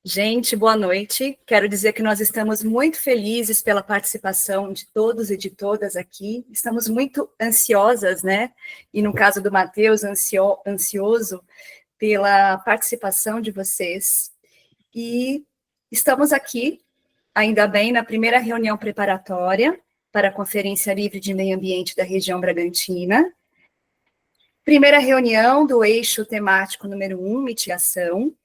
Gente, boa noite. Quero dizer que nós estamos muito felizes pela participação de todos e de todas aqui. Estamos muito ansiosas, né? E no caso do Matheus, ansioso pela participação de vocês. E estamos aqui, ainda bem, na primeira reunião preparatória para a Conferência Livre de Meio Ambiente da região Bragantina. Primeira reunião do eixo temático número 1, mitigação,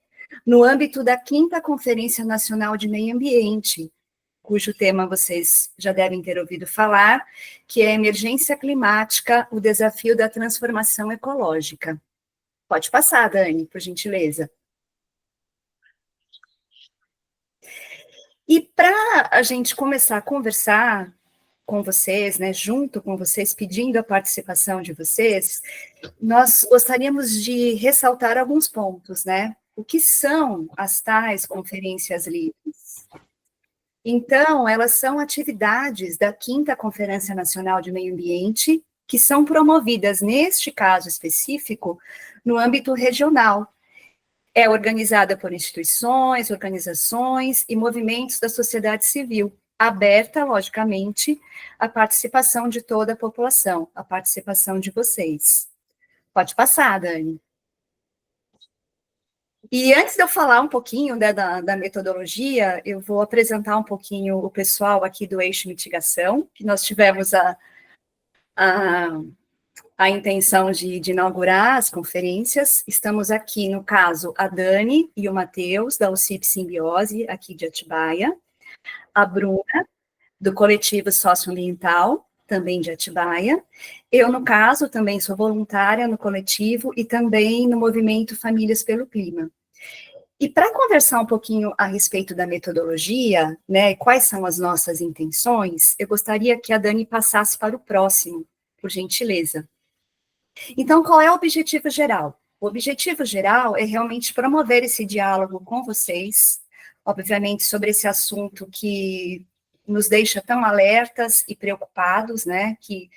no âmbito da 5ª Conferência Nacional de Meio Ambiente, cujo tema vocês já devem ter ouvido falar, que é Emergência Climática, o Desafio da Transformação Ecológica. Pode passar, Dani, por gentileza. E para a gente começar a conversar com vocês, né, junto com vocês, pedindo a participação de vocês, nós gostaríamos de ressaltar alguns pontos, né? O que são as tais conferências livres? Então, elas são atividades da 5ª Conferência Nacional de Meio Ambiente, que são promovidas, neste caso específico, no âmbito regional. É organizada por instituições, organizações e movimentos da sociedade civil, aberta, logicamente, à participação de toda a população, à participação de vocês. Pode passar, Dani. E antes de eu falar um pouquinho, né, da metodologia, eu vou apresentar um pouquinho o pessoal aqui do Eixo Mitigação, que nós tivemos a intenção de inaugurar as conferências. Estamos aqui, no caso, a Dani e o Matheus, da UCIP Simbiose, aqui de Atibaia, a Bruna, do Coletivo Socioambiental, também de Atibaia. Eu, no caso, também sou voluntária no coletivo e também no movimento Famílias pelo Clima. E para conversar um pouquinho a respeito da metodologia, né, quais são as nossas intenções, eu gostaria que a Dani passasse para o próximo, por gentileza. Então, qual é o objetivo geral? O objetivo geral é realmente promover esse diálogo com vocês, obviamente sobre esse assunto que nos deixa tão alertas e preocupados, né, que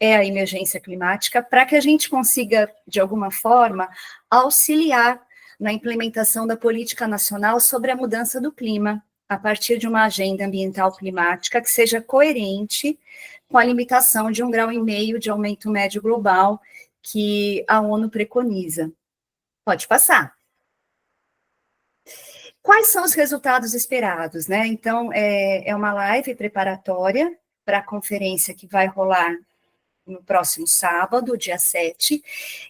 é a emergência climática, para que a gente consiga, de alguma forma, auxiliar na implementação da política nacional sobre a mudança do clima, a partir de uma agenda ambiental climática que seja coerente com a limitação de 1,5 grau de aumento médio global que a ONU preconiza. Pode passar. Quais são os resultados esperados, né? Então, é uma live preparatória para a conferência que vai rolar no próximo sábado, dia 7,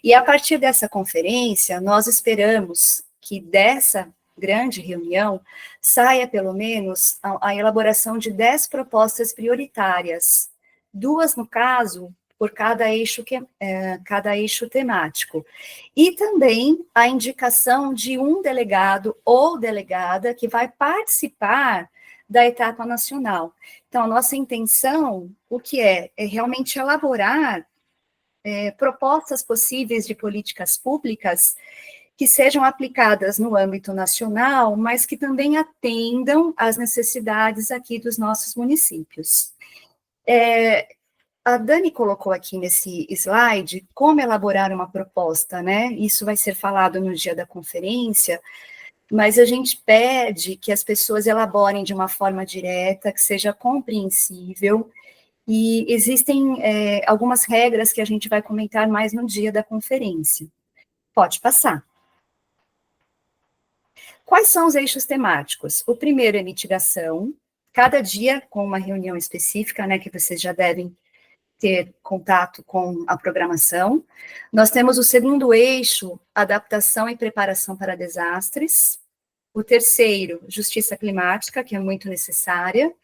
e a partir dessa conferência, nós esperamos que dessa grande reunião saia, pelo menos, a elaboração de 10 propostas prioritárias, 2, no caso, por cada eixo temático. E também a indicação de um delegado ou delegada que vai participar da etapa nacional. Então, a nossa intenção, o que é realmente elaborar propostas possíveis de políticas públicas que sejam aplicadas no âmbito nacional, mas que também atendam às necessidades aqui dos nossos municípios. A Dani colocou aqui nesse slide como elaborar uma proposta, né? Isso vai ser falado no dia da conferência, mas a gente pede que as pessoas elaborem de uma forma direta, que seja compreensível, e existem algumas regras que a gente vai comentar mais no dia da conferência. Pode passar. Quais são os eixos temáticos? O primeiro é mitigação, cada dia com uma reunião específica, né, que vocês já devem ter contato com a programação. Nós temos o segundo eixo, adaptação e preparação para desastres. O terceiro, justiça climática, que é muito necessária.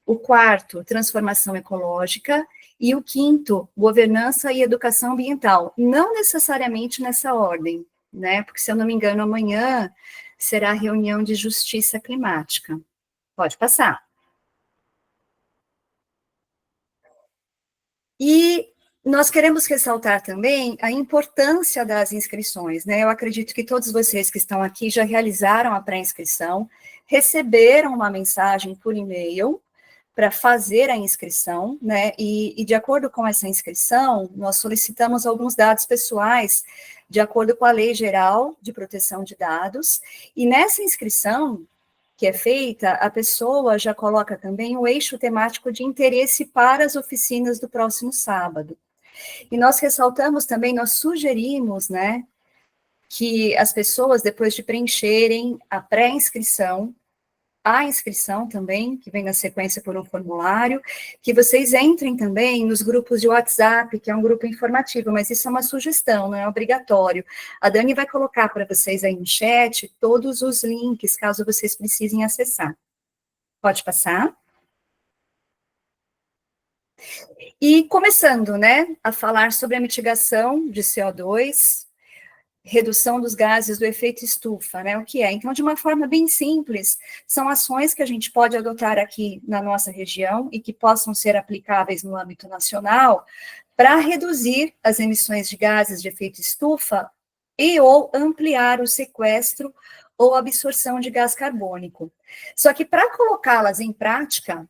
O quarto, transformação ecológica. E o quinto, governança e educação ambiental. Não necessariamente nessa ordem, né? Porque, se eu não me engano, amanhã será a reunião de justiça climática. Pode passar. E nós queremos ressaltar também a importância das inscrições, né? Eu acredito que todos vocês que estão aqui já realizaram a pré-inscrição, receberam uma mensagem por e-mail para fazer a inscrição, né? E de acordo com essa inscrição, nós solicitamos alguns dados pessoais de acordo com a Lei Geral de Proteção de Dados, e nessa inscrição que é feita, a pessoa já coloca também o eixo temático de interesse para as oficinas do próximo sábado. E nós ressaltamos também, nós sugerimos, né, que as pessoas, depois de preencherem a pré-inscrição, a inscrição também, que vem na sequência por um formulário, que vocês entrem também nos grupos de WhatsApp, que é um grupo informativo, mas isso é uma sugestão, não é obrigatório. A Dani vai colocar para vocês aí no chat todos os links, caso vocês precisem acessar. Pode passar? E começando, né, a falar sobre a mitigação de CO2, redução dos gases do efeito estufa, né? O que é? Então, de uma forma bem simples, são ações que a gente pode adotar aqui na nossa região e que possam ser aplicáveis no âmbito nacional para reduzir as emissões de gases de efeito estufa e ou ampliar o sequestro ou absorção de gás carbônico. Só que para colocá-las em prática,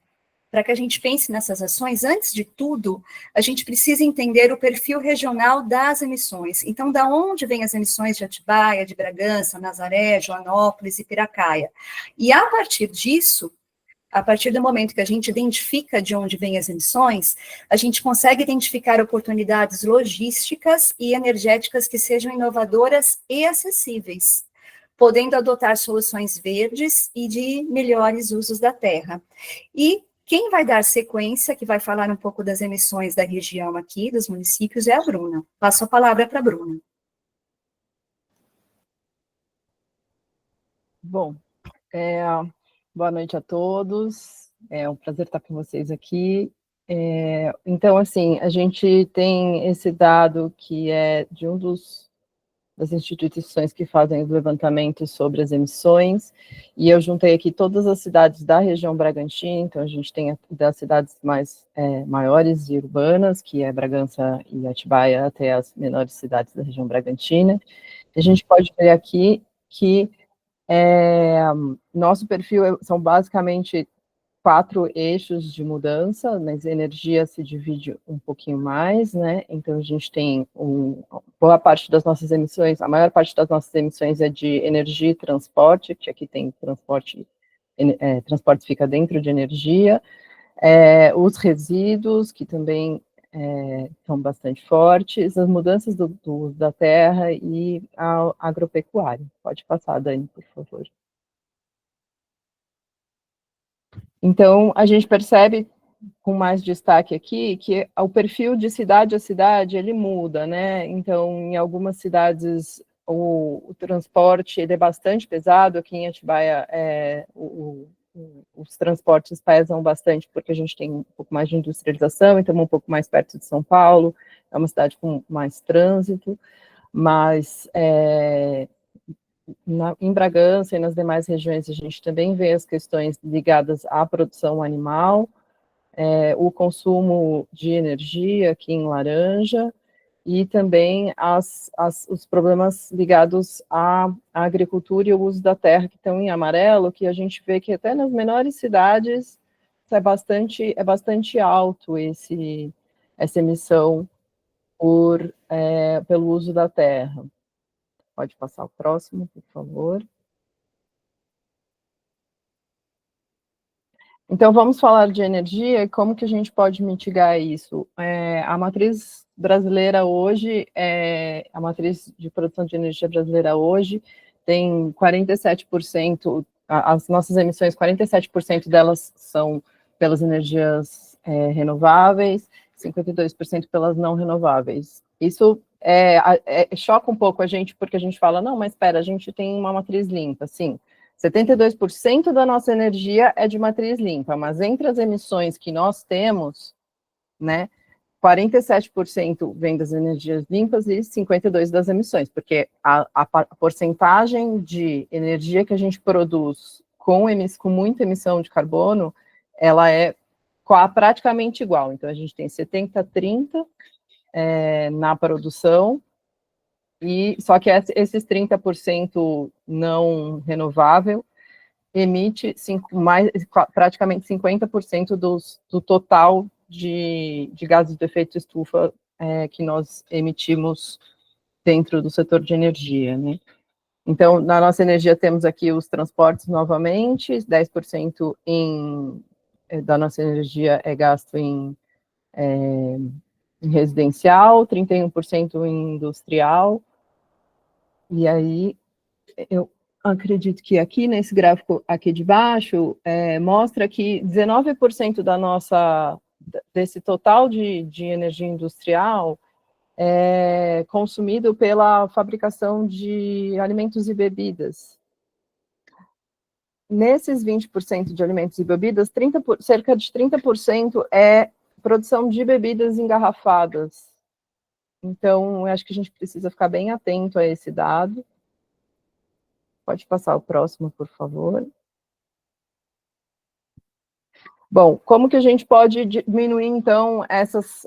para que a gente pense nessas ações, antes de tudo, a gente precisa entender o perfil regional das emissões. Então, da onde vêm as emissões de Atibaia, de Bragança, Nazaré, Joanópolis e Piracaia? E a partir disso, a partir do momento que a gente identifica de onde vêm as emissões, a gente consegue identificar oportunidades logísticas e energéticas que sejam inovadoras e acessíveis, podendo adotar soluções verdes e de melhores usos da terra. E quem vai dar sequência, que vai falar um pouco das emissões da região aqui, dos municípios, é a Bruna. Passo a palavra para a Bruna. Bom, boa noite a todos. É um prazer estar com vocês aqui. Então, assim, a gente tem esse dado que é de das instituições que fazem os levantamentos sobre as emissões, e eu juntei aqui todas as cidades da região Bragantina. Então a gente tem das cidades mais maiores e urbanas, que é Bragança e Atibaia, até as menores cidades da região Bragantina. A gente pode ver aqui que nosso perfil são basicamente 4 eixos de mudança, mas a energia se divide um pouquinho mais, né? Então a gente tem boa parte das nossas emissões, a maior parte das nossas emissões é de energia e transporte, que aqui tem transporte fica dentro de energia, os resíduos, que também são bastante fortes, as mudanças do uso da terra e a agropecuária. Pode passar, Dani, por favor. Então, a gente percebe, com mais destaque aqui, que o perfil de cidade a cidade, ele muda, né? Então, em algumas cidades, o transporte ele é bastante pesado. Aqui em Atibaia, os transportes pesam bastante, porque a gente tem um pouco mais de industrialização, então um pouco mais perto de São Paulo, é uma cidade com mais trânsito, mas em Bragança e nas demais regiões a gente também vê as questões ligadas à produção animal, o consumo de energia aqui em laranja, e também os problemas ligados à agricultura e ao uso da terra, que estão em amarelo, que a gente vê que até nas menores cidades é bastante alto essa emissão pelo uso da terra. Pode passar o próximo, por favor. Então, vamos falar de energia e como que a gente pode mitigar isso. A matriz brasileira hoje, a matriz de produção de energia brasileira hoje tem 47%, as nossas emissões, 47% delas são pelas energias renováveis, 52% pelas não renováveis. Isso choca um pouco a gente, porque a gente fala, não, mas espera, a gente tem uma matriz limpa, sim. 72% da nossa energia é de matriz limpa, mas entre as emissões que nós temos, né, 47% vem das energias limpas e 52% das emissões, porque a porcentagem de energia que a gente produz com muita emissão de carbono, ela é praticamente igual. Então, a gente tem 70-30 na produção, só que esses 30% não renovável emite praticamente 50% do total de gases de efeito estufa que nós emitimos dentro do setor de energia, né? Então, na nossa energia temos aqui os transportes novamente, 10% da nossa energia é gasto em residencial, 31% em industrial, e aí eu acredito que aqui nesse gráfico aqui de baixo, mostra que 19% desse total de energia industrial é consumido pela fabricação de alimentos e bebidas. Nesses 20% de alimentos e bebidas, cerca de 30% é produção de bebidas engarrafadas. Então, eu acho que a gente precisa ficar bem atento a esse dado. Pode passar o próximo, por favor. Bom, como que a gente pode diminuir, então, essas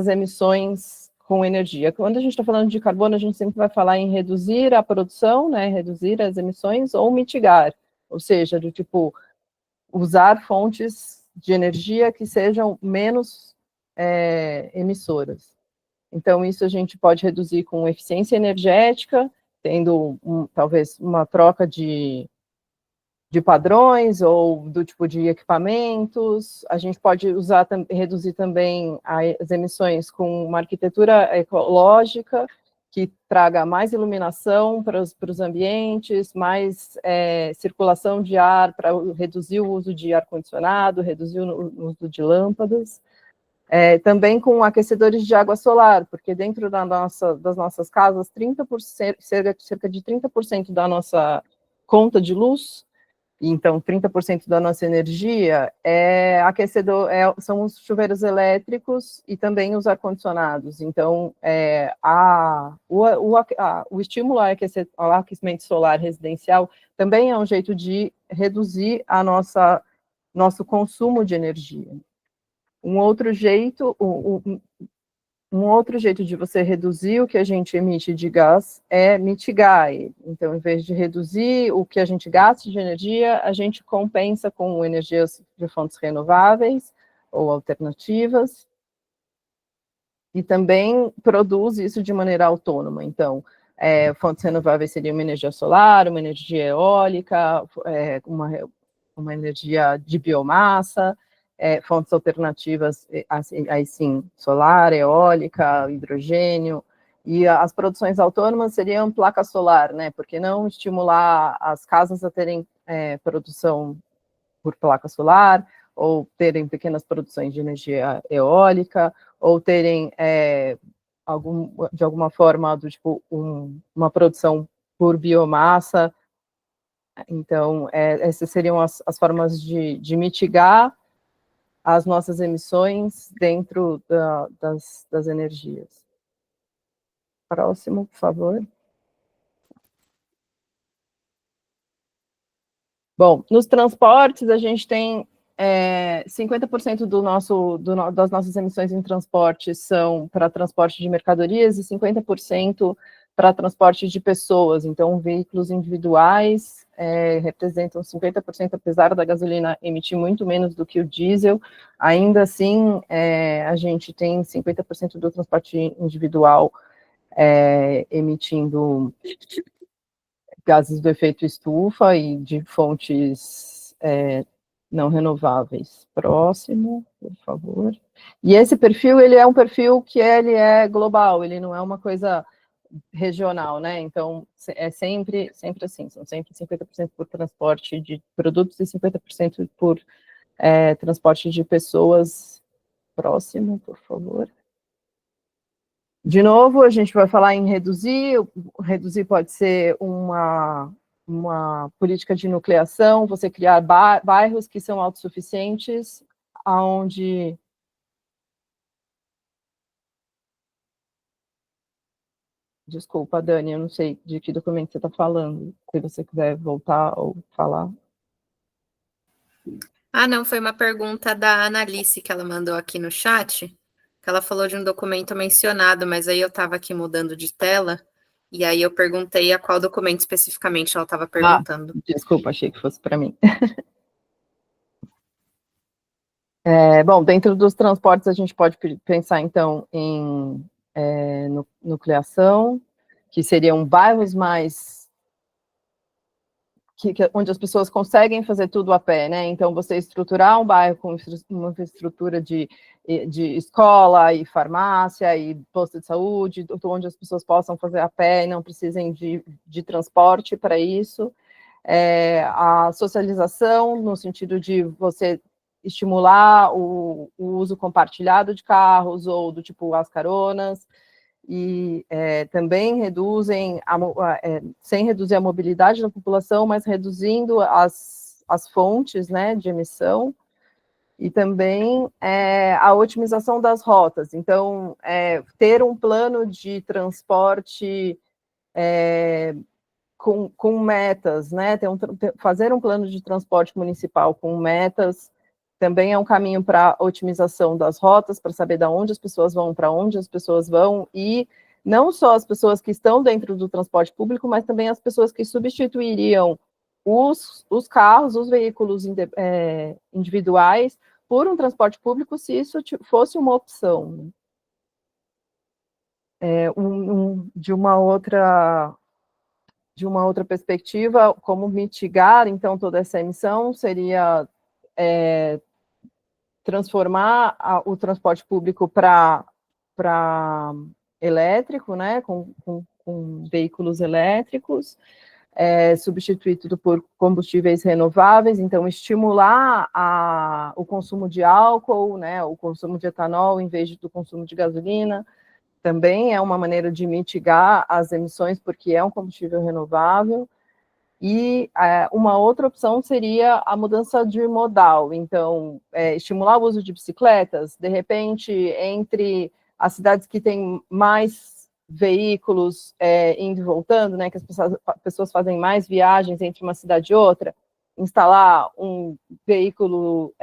emissões com energia? Quando a gente está falando de carbono, a gente sempre vai falar em reduzir a produção, né, reduzir as emissões ou mitigar, ou seja, do tipo, usar fontes de energia que sejam menos emissoras. Então, isso a gente pode reduzir com eficiência energética, tendo talvez uma troca de padrões ou do tipo de equipamentos. A gente pode reduzir também as emissões com uma arquitetura ecológica que traga mais iluminação para os ambientes, mais circulação de ar para reduzir o uso de ar-condicionado, reduzir o uso de lâmpadas. Também com aquecedores de água solar, porque dentro das nossas casas, 30%, cerca de 30% da nossa conta de luz, então 30% da nossa energia é aquecedor, são os chuveiros elétricos e também os ar-condicionados. Então, o estímulo ao aquecimento solar residencial também é um jeito de reduzir nosso consumo de energia. Um outro jeito de você reduzir o que a gente emite de gás é mitigar. Então, em vez de reduzir o que a gente gasta de energia, a gente compensa com energias de fontes renováveis ou alternativas e também produz isso de maneira autônoma. Então, fontes renováveis seria uma energia solar, uma energia eólica, uma energia de biomassa, fontes alternativas, aí sim, solar, eólica, hidrogênio, e as produções autônomas seriam placa solar, né? Porque não estimular as casas a terem produção por placa solar, ou terem pequenas produções de energia eólica, ou terem, de alguma forma, uma produção por biomassa. Então, essas seriam as formas de mitigar as nossas emissões dentro das energias. Próximo, por favor. Bom, nos transportes, a gente tem 50% das nossas emissões em transporte são para transporte de mercadorias e 50% para transporte de pessoas. Então, veículos individuais representam 50%, apesar da gasolina emitir muito menos do que o diesel, ainda assim, a gente tem 50% do transporte individual emitindo gases do efeito estufa e de fontes não renováveis. Próximo, por favor. E esse perfil, ele é um perfil que ele é global, ele não é uma coisa regional, né? Então, é sempre assim, são sempre 50% por transporte de produtos e 50% por transporte de pessoas. Próximo, por favor. De novo, a gente vai falar em reduzir. Reduzir pode ser uma política de nucleação, você criar bairros que são autossuficientes, onde... Desculpa, Dani, eu não sei de que documento você está falando, se você quiser voltar ou falar. Não, foi uma pergunta da Analice que ela mandou aqui no chat, que ela falou de um documento mencionado, mas aí eu estava aqui mudando de tela, e aí eu perguntei a qual documento especificamente ela estava perguntando. Desculpa, achei que fosse para mim. Bom, dentro dos transportes a gente pode pensar, então, em nucleação, que seriam bairros mais... onde as pessoas conseguem fazer tudo a pé, né? Então, você estruturar um bairro com uma infraestrutura de escola e farmácia e posto de saúde, onde as pessoas possam fazer a pé e não precisem de transporte para isso. A socialização, no sentido de você estimular o uso compartilhado de carros, ou do tipo as caronas, e também reduzem, sem reduzir a mobilidade da população, mas reduzindo as fontes, né, de emissão, e também a otimização das rotas. Então, ter um plano de transporte com metas, né? Fazer um plano de transporte municipal com metas também é um caminho para otimização das rotas, para saber de onde as pessoas vão, para onde as pessoas vão, e não só as pessoas que estão dentro do transporte público, mas também as pessoas que substituiriam os carros, os veículos individuais, por um transporte público, se isso fosse uma opção. De uma outra perspectiva, como mitigar, então, toda essa emissão, seria transformar o transporte público para elétrico, né, com veículos elétricos, substituir tudo por combustíveis renováveis, então estimular o consumo de álcool, né, o consumo de etanol em vez do consumo de gasolina, também é uma maneira de mitigar as emissões, porque é um combustível renovável. E uma outra opção seria a mudança de modal, então, estimular o uso de bicicletas, de repente, entre as cidades que têm mais veículos indo e voltando, né, que as pessoas fazem mais viagens entre uma cidade e outra, instalar um veículo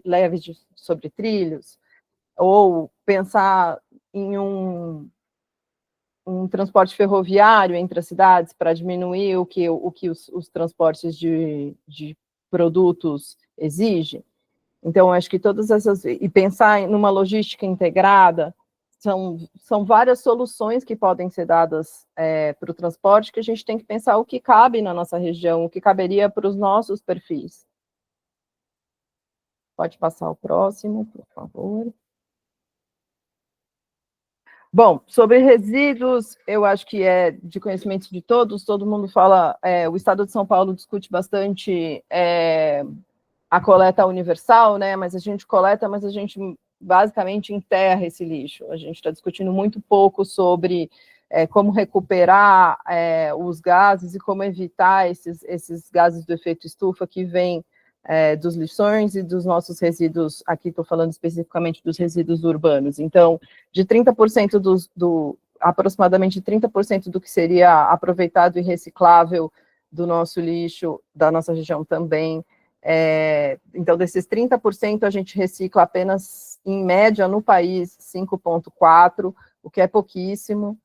leve sobre trilhos, ou pensar em um transporte ferroviário entre as cidades para diminuir o que os transportes de produtos exigem. Então, acho que todas essas... E pensar numa logística integrada, são várias soluções que podem ser dadas para o transporte, que a gente tem que pensar o que cabe na nossa região, o que caberia para os nossos perfis. Pode passar o próximo, por favor. Bom, sobre resíduos, eu acho que é de conhecimento de todos, todo mundo fala, o Estado de São Paulo discute bastante a coleta universal, né, mas a gente coleta, mas a gente basicamente enterra esse lixo. A gente está discutindo muito pouco sobre como recuperar os gases e como evitar esses gases do efeito estufa que vêm dos lixões e dos nossos resíduos, aqui estou falando especificamente dos resíduos urbanos. Então, de 30% aproximadamente 30% do que seria aproveitado e reciclável do nosso lixo, da nossa região também. Então, desses 30%, a gente recicla apenas, em média, no país, 5,4%, o que é pouquíssimo.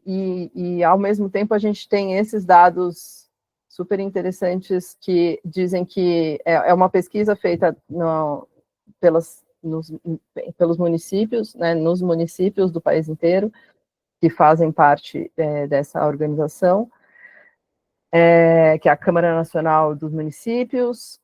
E, ao mesmo tempo, a gente tem esses dados super interessantes que dizem que é uma pesquisa feita pelos municípios, né, nos municípios do país inteiro, que fazem parte dessa organização, que é a Câmara Nacional dos Municípios,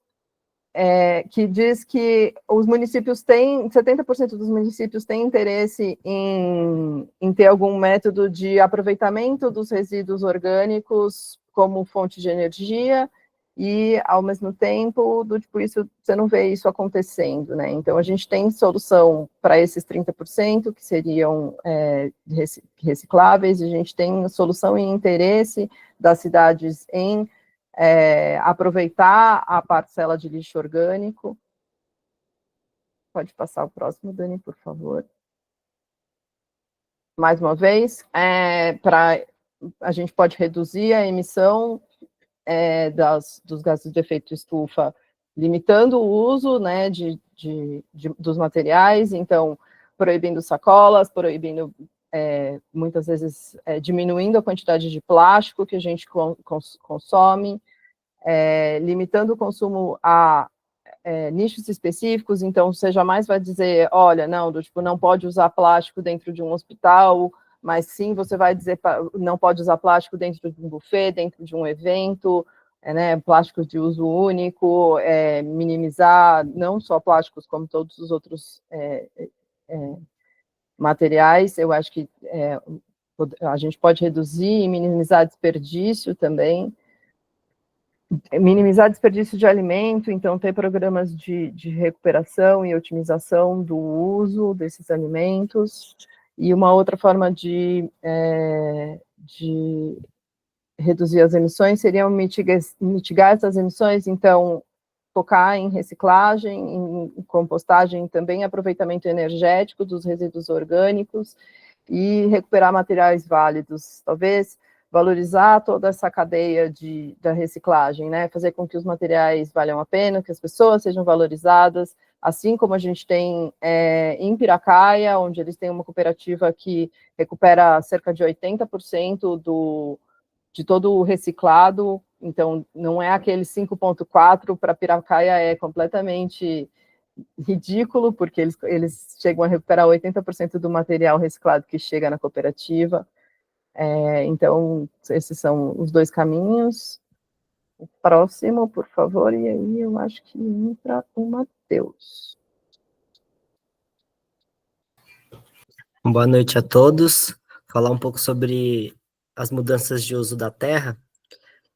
que diz que os municípios 70% dos municípios têm interesse em ter algum método de aproveitamento dos resíduos orgânicos como fonte de energia, e, ao mesmo tempo, isso, você não vê isso acontecendo, né? Então, a gente tem solução para esses 30%, que seriam recicláveis, e a gente tem solução e interesse das cidades em aproveitar a parcela de lixo orgânico. Pode passar o próximo, Dani, por favor. Mais uma vez, a gente pode reduzir a emissão dos gases de efeito estufa, limitando o uso, né, dos materiais, então, proibindo sacolas, proibindo, muitas vezes, diminuindo a quantidade de plástico que a gente consome, limitando o consumo a nichos específicos, então você jamais vai dizer, olha, não, tipo, não pode usar plástico dentro de um hospital, mas sim você vai dizer, não pode usar plástico dentro de um buffet, dentro de um evento, né, plásticos de uso único, minimizar não só plásticos, como todos os outros materiais. Eu acho que a gente pode reduzir e minimizar desperdício também, minimizar desperdício de alimento, então ter programas de recuperação e otimização do uso desses alimentos. E uma outra forma de reduzir as emissões seria mitigar essas emissões, então focar em reciclagem, em compostagem, também aproveitamento energético dos resíduos orgânicos e recuperar materiais válidos, talvez valorizar toda essa cadeia da reciclagem, né, fazer com que os materiais valham a pena, que as pessoas sejam valorizadas, assim como a gente tem em Piracaia, onde eles têm uma cooperativa que recupera cerca de 80% de todo o reciclado, então não é aquele 5,4 para Piracaia, é completamente ridículo, porque eles chegam a recuperar 80% do material reciclado que chega na cooperativa. Então, esses são os dois caminhos. O próximo, por favor, e aí eu acho que entra o Matheus. Boa noite a todos. Falar um pouco sobre as mudanças de uso da terra.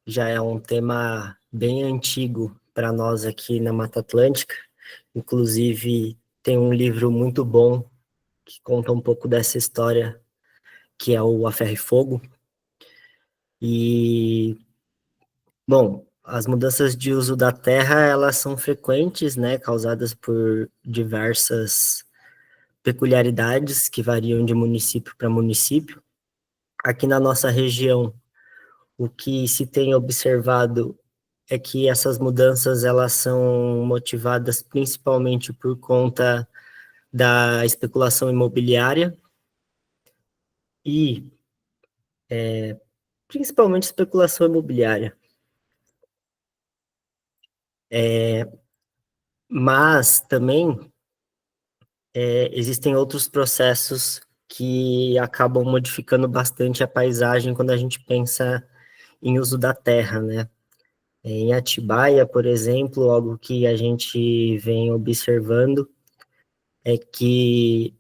Já é um tema bem antigo para nós aqui na Mata Atlântica. Inclusive, tem um livro muito bom que conta um pouco dessa história, que é o A Ferro e Fogo. E, bom, as mudanças de uso da terra, elas são frequentes, né, causadas por diversas peculiaridades que variam de município para município. Aqui na nossa região, o que se tem observado é que essas mudanças elas são motivadas principalmente por conta da especulação imobiliária e principalmente especulação imobiliária. Mas também existem outros processos que acabam modificando bastante a paisagem quando a gente pensa em uso da terra, né? Em Atibaia, por exemplo, algo que a gente vem observando é que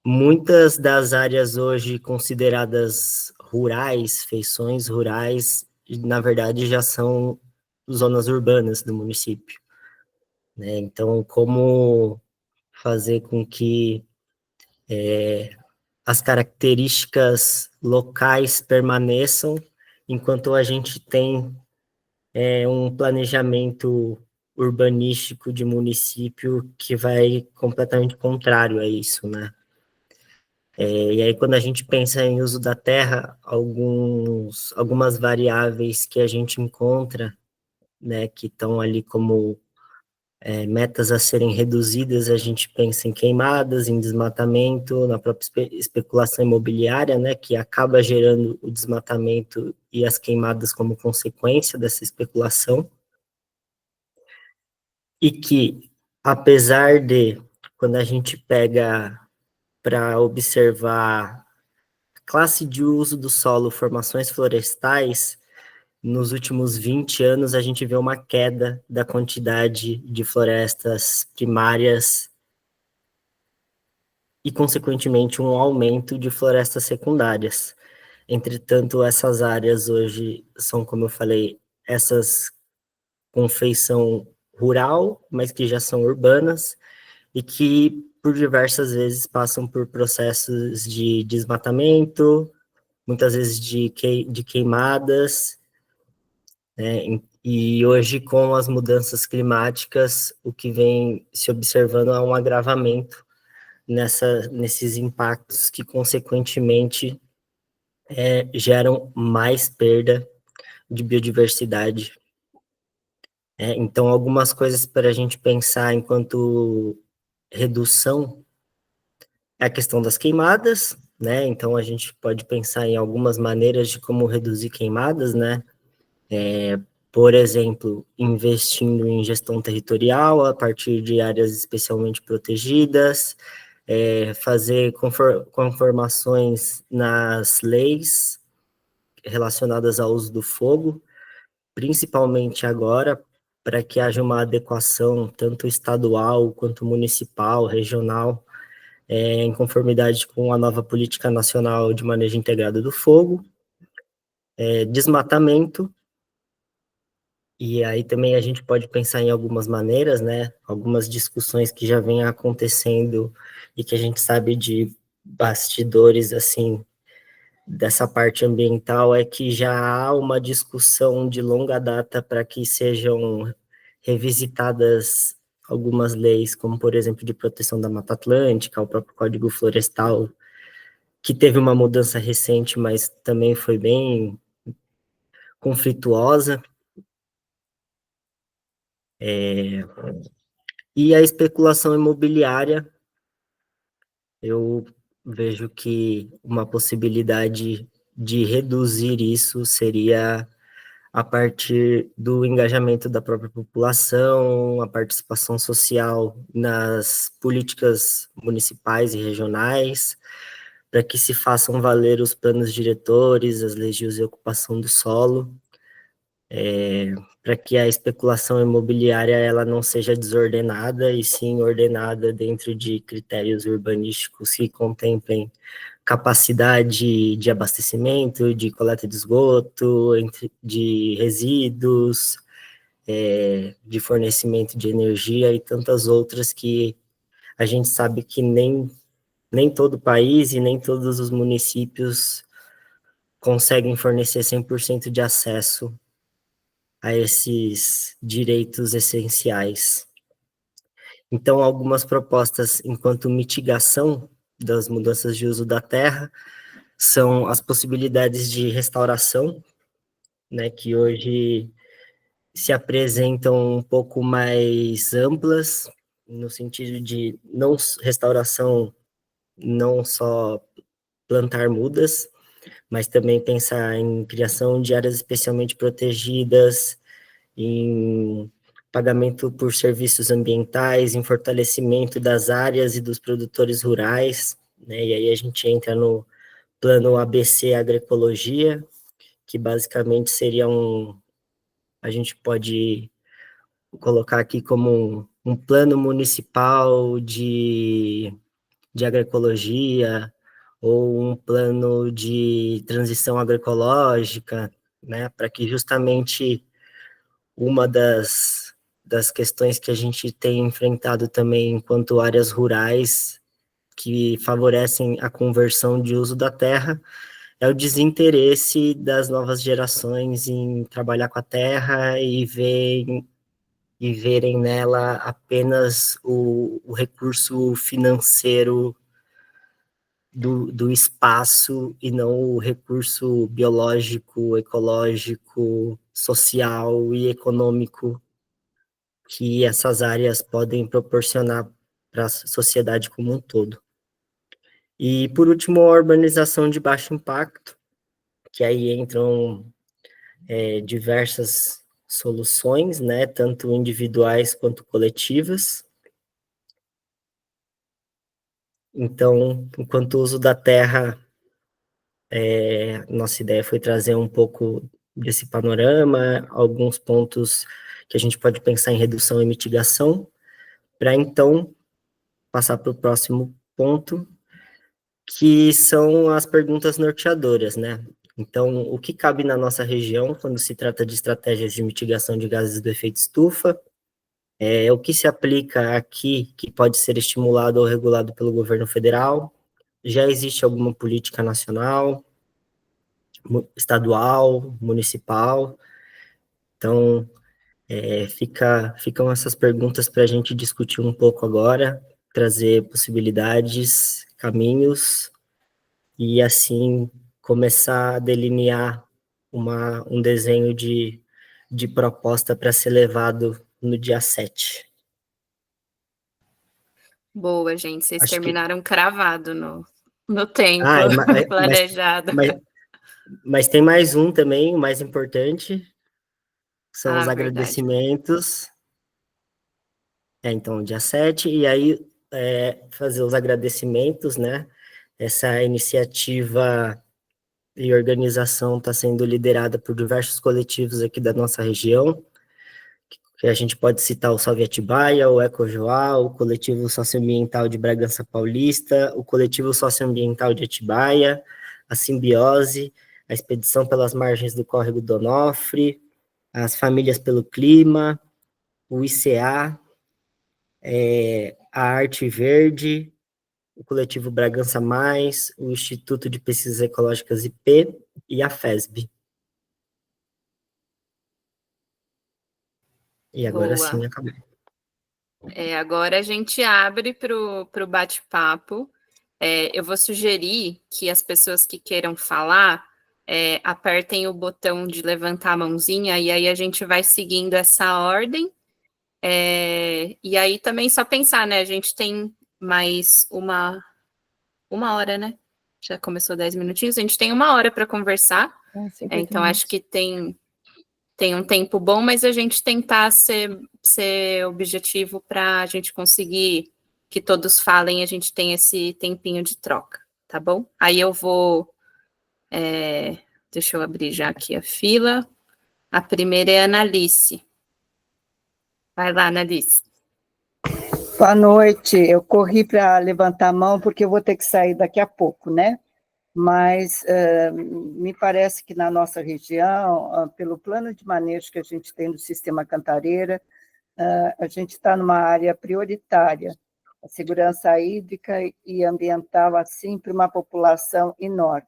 muitas das áreas hoje consideradas rurais, feições rurais, na verdade já são zonas urbanas do município, né? Então, como fazer com que as características locais permaneçam enquanto a gente tem um planejamento urbanístico de município que vai completamente contrário a isso, né? E aí, quando a gente pensa em uso da terra, algumas variáveis que a gente encontra, né, que estão ali como metas a serem reduzidas, a gente pensa em queimadas, em desmatamento, na própria especulação imobiliária, né, que acaba gerando o desmatamento e as queimadas como consequência dessa especulação. E que, apesar de, quando a gente pega para observar classe de uso do solo, formações florestais, nos últimos 20 anos a gente vê uma queda da quantidade de florestas primárias e, consequentemente, um aumento de florestas secundárias. Entretanto, essas áreas hoje são, como eu falei, essas com feição rural, mas que já são urbanas, e que por diversas vezes passam por processos de desmatamento, muitas vezes de queimadas, né? E hoje, com as mudanças climáticas, o que vem se observando é um agravamento nesses impactos que, consequentemente, geram mais perda de biodiversidade. Então, algumas coisas para a gente pensar enquanto redução é a questão das queimadas, né? Então, a gente pode pensar em algumas maneiras de como reduzir queimadas, né? por exemplo, investindo em gestão territorial a partir de áreas especialmente protegidas, fazer conformações nas leis relacionadas ao uso do fogo, principalmente agora, para que haja uma adequação tanto estadual quanto municipal, regional, em conformidade com a nova Política Nacional de Manejo Integrado do Fogo, desmatamento, e aí também a gente pode pensar em algumas maneiras, né, algumas discussões que já vêm acontecendo e que a gente sabe de bastidores, assim, dessa parte ambiental, é que já há uma discussão de longa data para que sejam revisitadas algumas leis, como, por exemplo, de proteção da Mata Atlântica, o próprio Código Florestal, que teve uma mudança recente, mas também foi bem conflituosa. E a especulação imobiliária, eu vejo que uma possibilidade de reduzir isso seria a partir do engajamento da própria população, a participação social nas políticas municipais e regionais, para que se façam valer os planos diretores, as leis de uso e ocupação do solo, para que a especulação imobiliária ela não seja desordenada, e sim ordenada dentro de critérios urbanísticos que contemplem capacidade de abastecimento, de coleta de esgoto, de resíduos, de fornecimento de energia e tantas outras que a gente sabe que nem todo país e nem todos os municípios conseguem fornecer 100% de acesso a esses direitos essenciais. Então, algumas propostas enquanto mitigação das mudanças de uso da terra são as possibilidades de restauração, né, que hoje se apresentam um pouco mais amplas, no sentido de não restauração, não só plantar mudas, mas também pensar em criação de áreas especialmente protegidas, em pagamento por serviços ambientais, em fortalecimento das áreas e dos produtores rurais, né? E aí a gente entra no plano ABC Agroecologia, que basicamente seria a gente pode colocar aqui como um plano municipal de agroecologia, ou um plano de transição agroecológica, né, para que justamente uma das questões que a gente tem enfrentado também enquanto áreas rurais que favorecem a conversão de uso da terra é o desinteresse das novas gerações em trabalhar com a terra e verem nela apenas o recurso financeiro do espaço e não o recurso biológico, ecológico, social e econômico que essas áreas podem proporcionar para a sociedade como um todo. E, por último, a urbanização de baixo impacto, que aí entram diversas soluções, né, tanto individuais quanto coletivas. Então, enquanto o uso da terra, nossa ideia foi trazer um pouco desse panorama, alguns pontos que a gente pode pensar em redução e mitigação, para então passar para o próximo ponto, que são as perguntas norteadoras, né? Então, o que cabe na nossa região quando se trata de estratégias de mitigação de gases do efeito estufa? O que se aplica aqui que pode ser estimulado ou regulado pelo governo federal? Já existe alguma política nacional, estadual, municipal? Então, ficam essas perguntas para a gente discutir um pouco agora, trazer possibilidades, caminhos, e assim começar a delinear um desenho de proposta para ser levado no dia 7. Boa, gente. Vocês Acho que... terminaram cravado no tempo planejado. Mas tem mais um também, o mais importante, são os verdade. agradecimentos. Então, dia 7, e aí fazer os agradecimentos, né? Essa iniciativa e organização está sendo liderada por diversos coletivos aqui da nossa região, que a gente pode citar o Salve Atibaia, o Ecojoá, o Coletivo Socioambiental de Bragança Paulista, o Coletivo Socioambiental de Atibaia, a Simbiose, a Expedição pelas Margens do Córrego do Onofre, as Famílias pelo Clima, o ICA, a Arte Verde, o Coletivo Bragança Mais, o Instituto de Pesquisas Ecológicas IP e a FESB. E agora Boa. sim, acabou. Agora a gente abre para o bate-papo. Eu vou sugerir que as pessoas que queiram falar apertem o botão de levantar a mãozinha e aí a gente vai seguindo essa ordem. E aí também só pensar, né? A gente tem mais uma hora, né? Já começou 10 minutinhos, a gente tem 1 hora para conversar. Então, acho que tem um tempo bom, mas a gente tentar ser objetivo para a gente conseguir que todos falem, a gente tem esse tempinho de troca, tá bom? Aí eu vou... deixa eu abrir já aqui a fila. A primeira é a Analice. Vai lá, Analice. Boa noite. Eu corri para levantar a mão porque eu vou ter que sair daqui a pouco, né? Mas me parece que na nossa região, pelo plano de manejo que a gente tem do Sistema Cantareira, a gente está numa área prioritária, a segurança hídrica e ambiental, assim, para uma população enorme.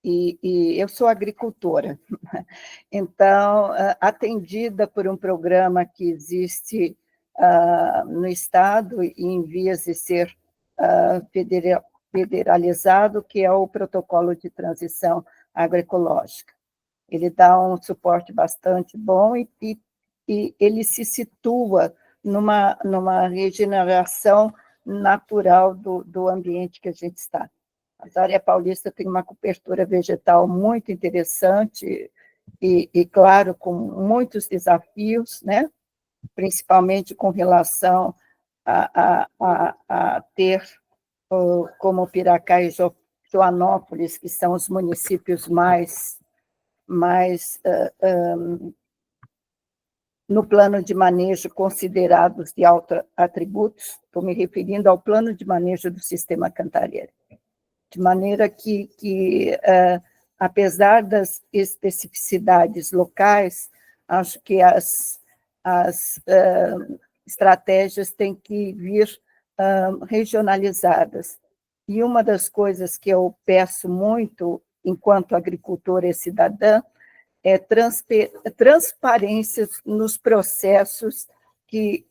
E eu sou agricultora, então, atendida por um programa que existe no Estado e em vias de ser federalizado, que é o Protocolo de Transição Agroecológica. Ele dá um suporte bastante bom e ele se situa numa regeneração natural do ambiente que a gente está. A área paulista tem uma cobertura vegetal muito interessante e claro, com muitos desafios, né? Principalmente com relação a ter, como Piracá e Joanópolis, que são os municípios mais no plano de manejo considerados de altos atributos, estou me referindo ao plano de manejo do Sistema Cantareira. De maneira que apesar das especificidades locais, acho que as estratégias têm que vir regionalizadas. E uma das coisas que eu peço muito, enquanto agricultora e cidadã, é transparência nos processos que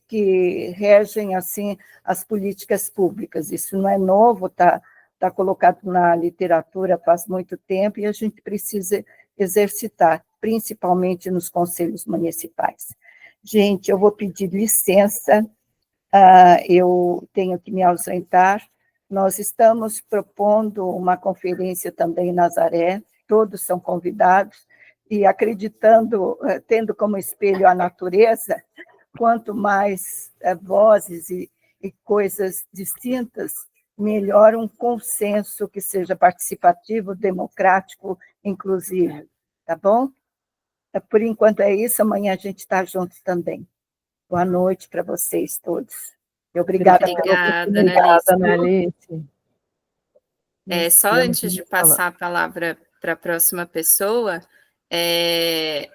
regem assim as políticas públicas. Isso não é novo, está colocado na literatura faz muito tempo e a gente precisa exercitar, principalmente nos conselhos municipais. Gente, eu vou pedir licença, eu tenho que me ausentar. Nós estamos propondo uma conferência também em Nazaré, todos são convidados, e acreditando, tendo como espelho a natureza, quanto mais vozes e coisas distintas, melhor um consenso que seja participativo, democrático, inclusive, tá bom? Por enquanto é isso, amanhã a gente está junto também. Boa noite para vocês todos. Obrigada pela oportunidade, Analice. Só antes de passar a palavra para a próxima pessoa,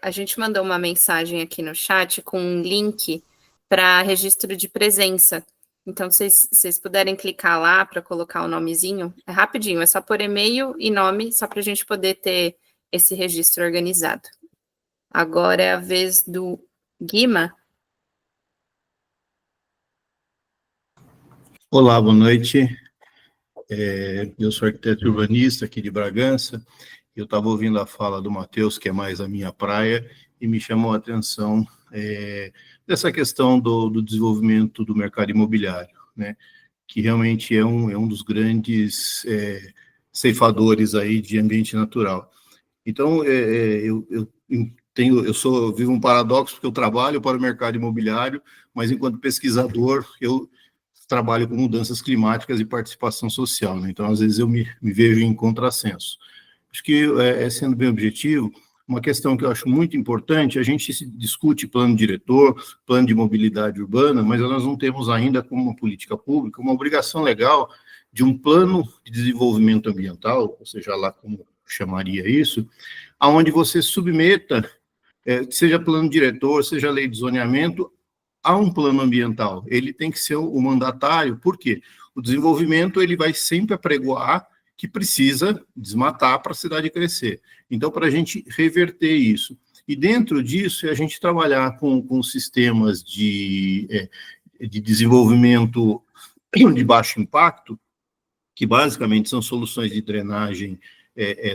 a gente mandou uma mensagem aqui no chat com um link para registro de presença. Então, se vocês puderem clicar lá para colocar o nomezinho, é rapidinho, é só pôr e-mail e nome, só para a gente poder ter esse registro organizado. Agora é a vez do Guima. Olá, boa noite. Eu sou arquiteto urbanista aqui de Bragança. Eu estava ouvindo a fala do Matheus, que é mais a minha praia, e me chamou a atenção dessa questão do desenvolvimento do mercado imobiliário, né? Que realmente é um dos grandes ceifadores aí de ambiente natural. Então, eu eu vivo um paradoxo, porque eu trabalho para o mercado imobiliário, mas enquanto pesquisador, eu trabalho com mudanças climáticas e participação social, né? Então, às vezes, eu me vejo em contrassenso. Acho que, sendo bem objetivo, uma questão que eu acho muito importante, a gente se discute plano diretor, plano de mobilidade urbana, mas nós não temos ainda, como uma política pública, uma obrigação legal de um plano de desenvolvimento ambiental, ou seja, lá como chamaria isso, aonde você submeta, seja plano diretor, seja lei de zoneamento, a um plano ambiental. Ele tem que ser o mandatário, por quê? O desenvolvimento ele vai sempre apregoar que precisa desmatar para a cidade crescer. Então, para a gente reverter isso. E dentro disso, a gente trabalhar com sistemas de desenvolvimento de baixo impacto, que basicamente são soluções de drenagem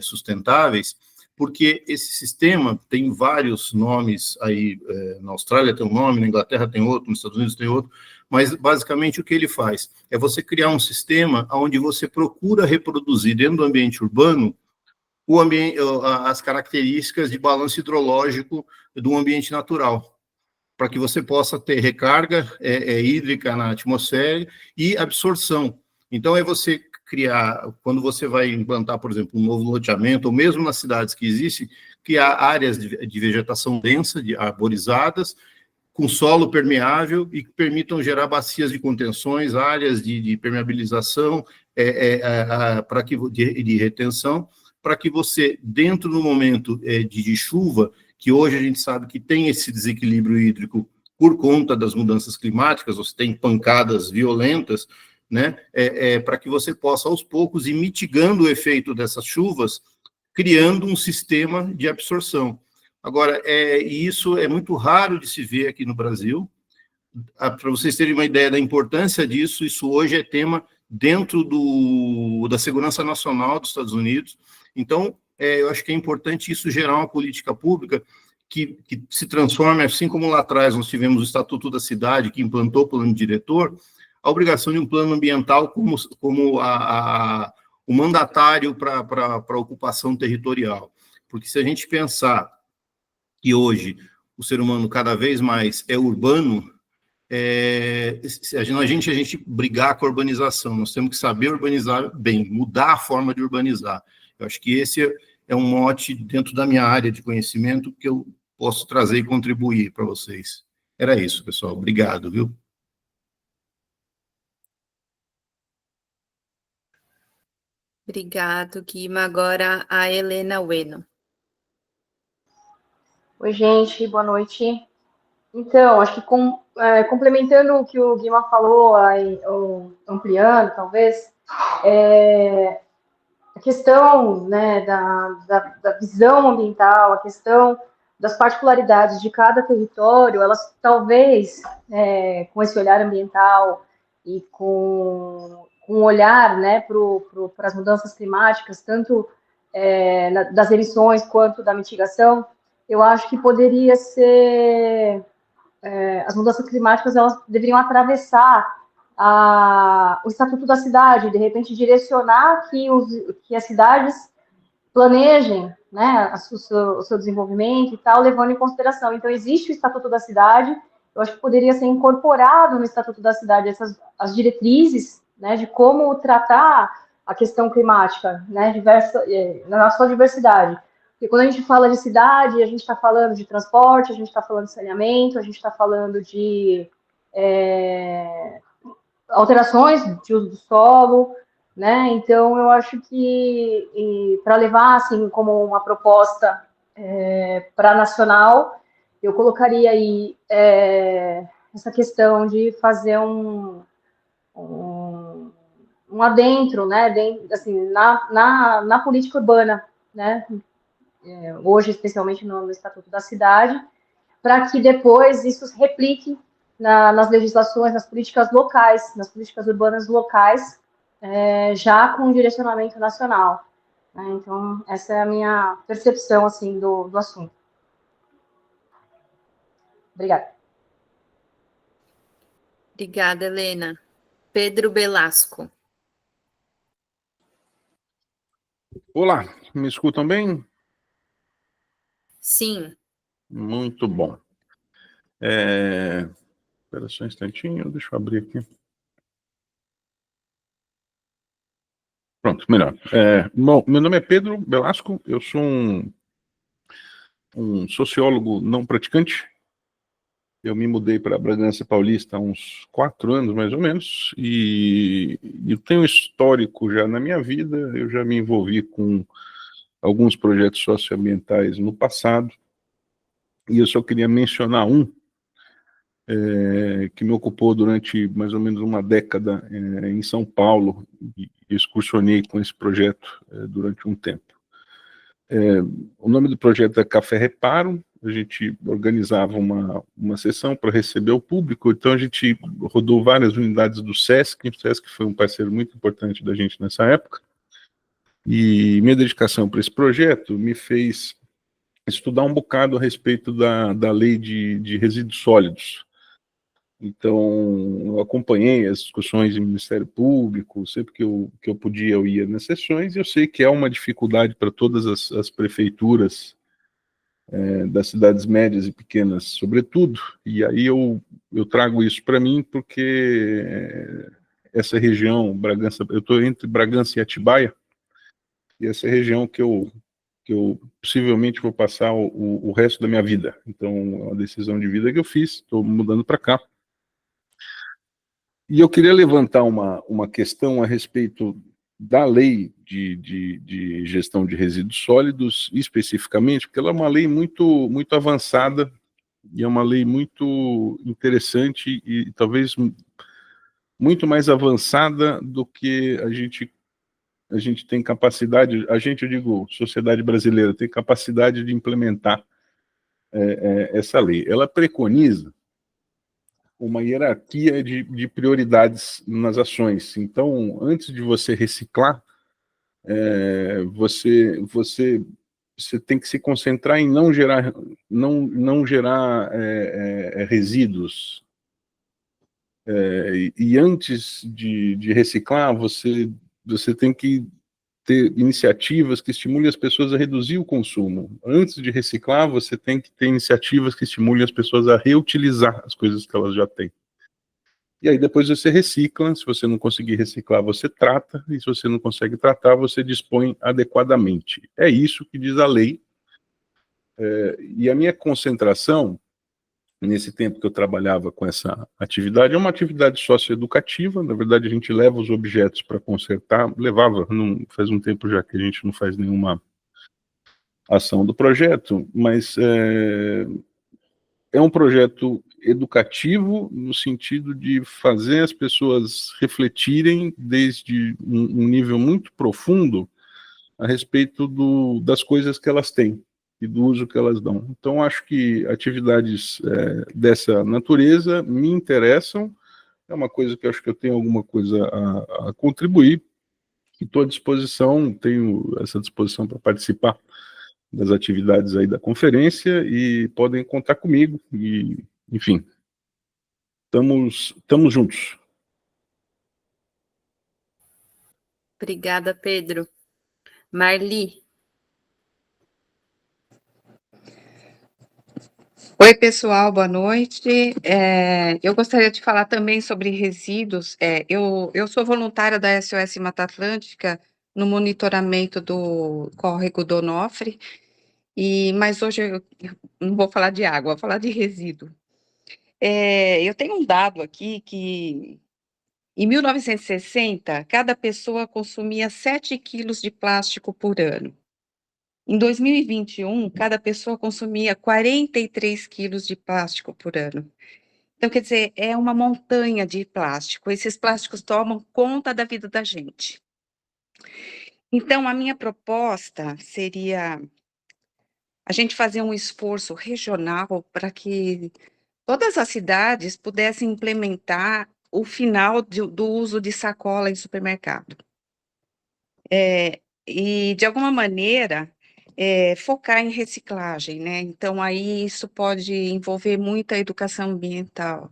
sustentáveis, porque esse sistema tem vários nomes aí, na Austrália tem um nome, na Inglaterra tem outro, nos Estados Unidos tem outro, mas basicamente o que ele faz é você criar um sistema onde você procura reproduzir dentro do ambiente urbano as características de balanço hidrológico do ambiente natural, para que você possa ter recarga hídrica na atmosfera e absorção. Então, é você criar, quando você vai implantar, por exemplo, um novo loteamento, ou mesmo nas cidades que existem, criar áreas de vegetação densa, arborizadas, com solo permeável e que permitam gerar bacias de contenções, áreas de permeabilização, de retenção, para que você, dentro do momento de chuva, que hoje a gente sabe que tem esse desequilíbrio hídrico por conta das mudanças climáticas, você tem pancadas violentas, né, para que você possa, aos poucos, ir mitigando o efeito dessas chuvas, criando um sistema de absorção. Agora, isso é muito raro de se ver aqui no Brasil. Para vocês terem uma ideia da importância disso, isso hoje é tema dentro da segurança nacional dos Estados Unidos. Então, eu acho que é importante isso gerar uma política pública que se transforme, assim como lá atrás nós tivemos o Estatuto da Cidade, que implantou o plano diretor, a obrigação de um plano ambiental como o mandatário para a ocupação territorial. Porque se a gente pensar que hoje o ser humano cada vez mais é urbano, a gente brigar com a urbanização, nós temos que saber urbanizar bem, mudar a forma de urbanizar. Eu acho que esse é um mote dentro da minha área de conhecimento que eu posso trazer e contribuir para vocês. Era isso, pessoal. Obrigado, viu? Obrigado, Guima. Agora a Helena Ueno. Oi, gente, boa noite. Então, acho que complementando o que o Guima falou, ou ampliando, talvez, a questão, né, da visão ambiental, a questão das particularidades de cada território, elas talvez, com esse olhar ambiental e com um olhar, né, para as mudanças climáticas, tanto das emissões quanto da mitigação, eu acho que poderia ser... as mudanças climáticas, elas deveriam atravessar o Estatuto da Cidade, de repente direcionar que as cidades planejem, né, o seu desenvolvimento e tal, levando em consideração. Então, existe o Estatuto da Cidade, eu acho que poderia ser incorporado no Estatuto da Cidade as diretrizes, né, de como tratar a questão climática, né, na sua diversidade. Porque quando a gente fala de cidade, a gente está falando de transporte, a gente está falando de saneamento, a gente está falando de alterações de uso do solo, né? Então, eu acho que para levar assim como uma proposta para nacional, eu colocaria aí essa questão de fazer um adentro, né? Assim, na política urbana, né? Hoje, especialmente no Estatuto da Cidade, para que depois isso se replique nas legislações, nas políticas locais, nas políticas urbanas locais, já com direcionamento nacional. Né? Então, essa é a minha percepção assim, do assunto. Obrigada. Obrigada, Helena. Pedro Belasco. Olá, me escutam bem? Sim. Muito bom. Espera só um instantinho, deixa eu abrir aqui. Pronto, melhor. Bom, meu nome é Pedro Belasco, eu sou um sociólogo não praticante. Eu me mudei para Bragança Paulista há uns 4 anos, mais ou menos, e eu tenho um histórico já na minha vida. Eu já me envolvi com alguns projetos socioambientais no passado, e eu só queria mencionar um que me ocupou durante mais ou menos uma década em São Paulo, e excursionei com esse projeto durante um tempo. O nome do projeto é Café Reparo. A gente organizava uma sessão para receber o público, então a gente rodou várias unidades do SESC. O SESC foi um parceiro muito importante da gente nessa época, e minha dedicação para esse projeto me fez estudar um bocado a respeito da lei de resíduos sólidos. Então, eu acompanhei as discussões em Ministério Público, sempre que eu podia eu ia nas sessões, e eu sei que é uma dificuldade para todas as prefeituras das cidades médias e pequenas, sobretudo, e aí eu trago isso para mim porque essa região, Bragança, eu estou entre Bragança e Atibaia, e essa região que eu possivelmente vou passar o resto da minha vida. Então, é uma decisão de vida que eu fiz, estou mudando para cá. E eu queria levantar uma questão a respeito da lei de gestão de resíduos sólidos, especificamente, porque ela é uma lei muito, muito avançada, e é uma lei muito interessante e talvez muito mais avançada do que a gente tem capacidade, eu digo, sociedade brasileira, tem capacidade de implementar essa lei. Ela preconiza uma hierarquia de prioridades nas ações. Então, antes de você reciclar, você tem que se concentrar em não gerar resíduos. E antes de reciclar, você tem que ter iniciativas que estimulem as pessoas a reduzir o consumo. Antes de reciclar, você tem que ter iniciativas que estimulem as pessoas a reutilizar as coisas que elas já têm. E aí depois você recicla. Se você não conseguir reciclar, você trata, e se você não consegue tratar, você dispõe adequadamente. É isso que diz a lei. E a minha concentração, nesse tempo que eu trabalhava com essa atividade, é uma atividade socioeducativa. Na verdade, a gente leva os objetos para consertar, faz um tempo já que a gente não faz nenhuma ação do projeto, mas é um projeto educativo no sentido de fazer as pessoas refletirem desde um nível muito profundo a respeito das coisas que elas têm e do uso que elas dão. Então, acho que atividades dessa natureza me interessam. É uma coisa que eu acho que eu tenho alguma coisa a contribuir, e estou à disposição, tenho essa disposição para participar das atividades aí da conferência, e podem contar comigo, e, enfim, estamos juntos. Obrigada, Pedro. Marli. Oi, pessoal, boa noite. Eu gostaria de falar também sobre resíduos. Eu sou voluntária da SOS Mata Atlântica no monitoramento do córrego do Onofre, mas hoje eu não vou falar de água, vou falar de resíduo. Eu tenho um dado aqui que, em 1960, cada pessoa consumia 7 quilos de plástico por ano. Em 2021, cada pessoa consumia 43 quilos de plástico por ano. Então, quer dizer, é uma montanha de plástico. Esses plásticos tomam conta da vida da gente. Então, a minha proposta seria a gente fazer um esforço regional para que todas as cidades pudessem implementar o final do uso de sacola em supermercado. E, de alguma maneira, focar em reciclagem, né? Então, aí isso pode envolver muita educação ambiental.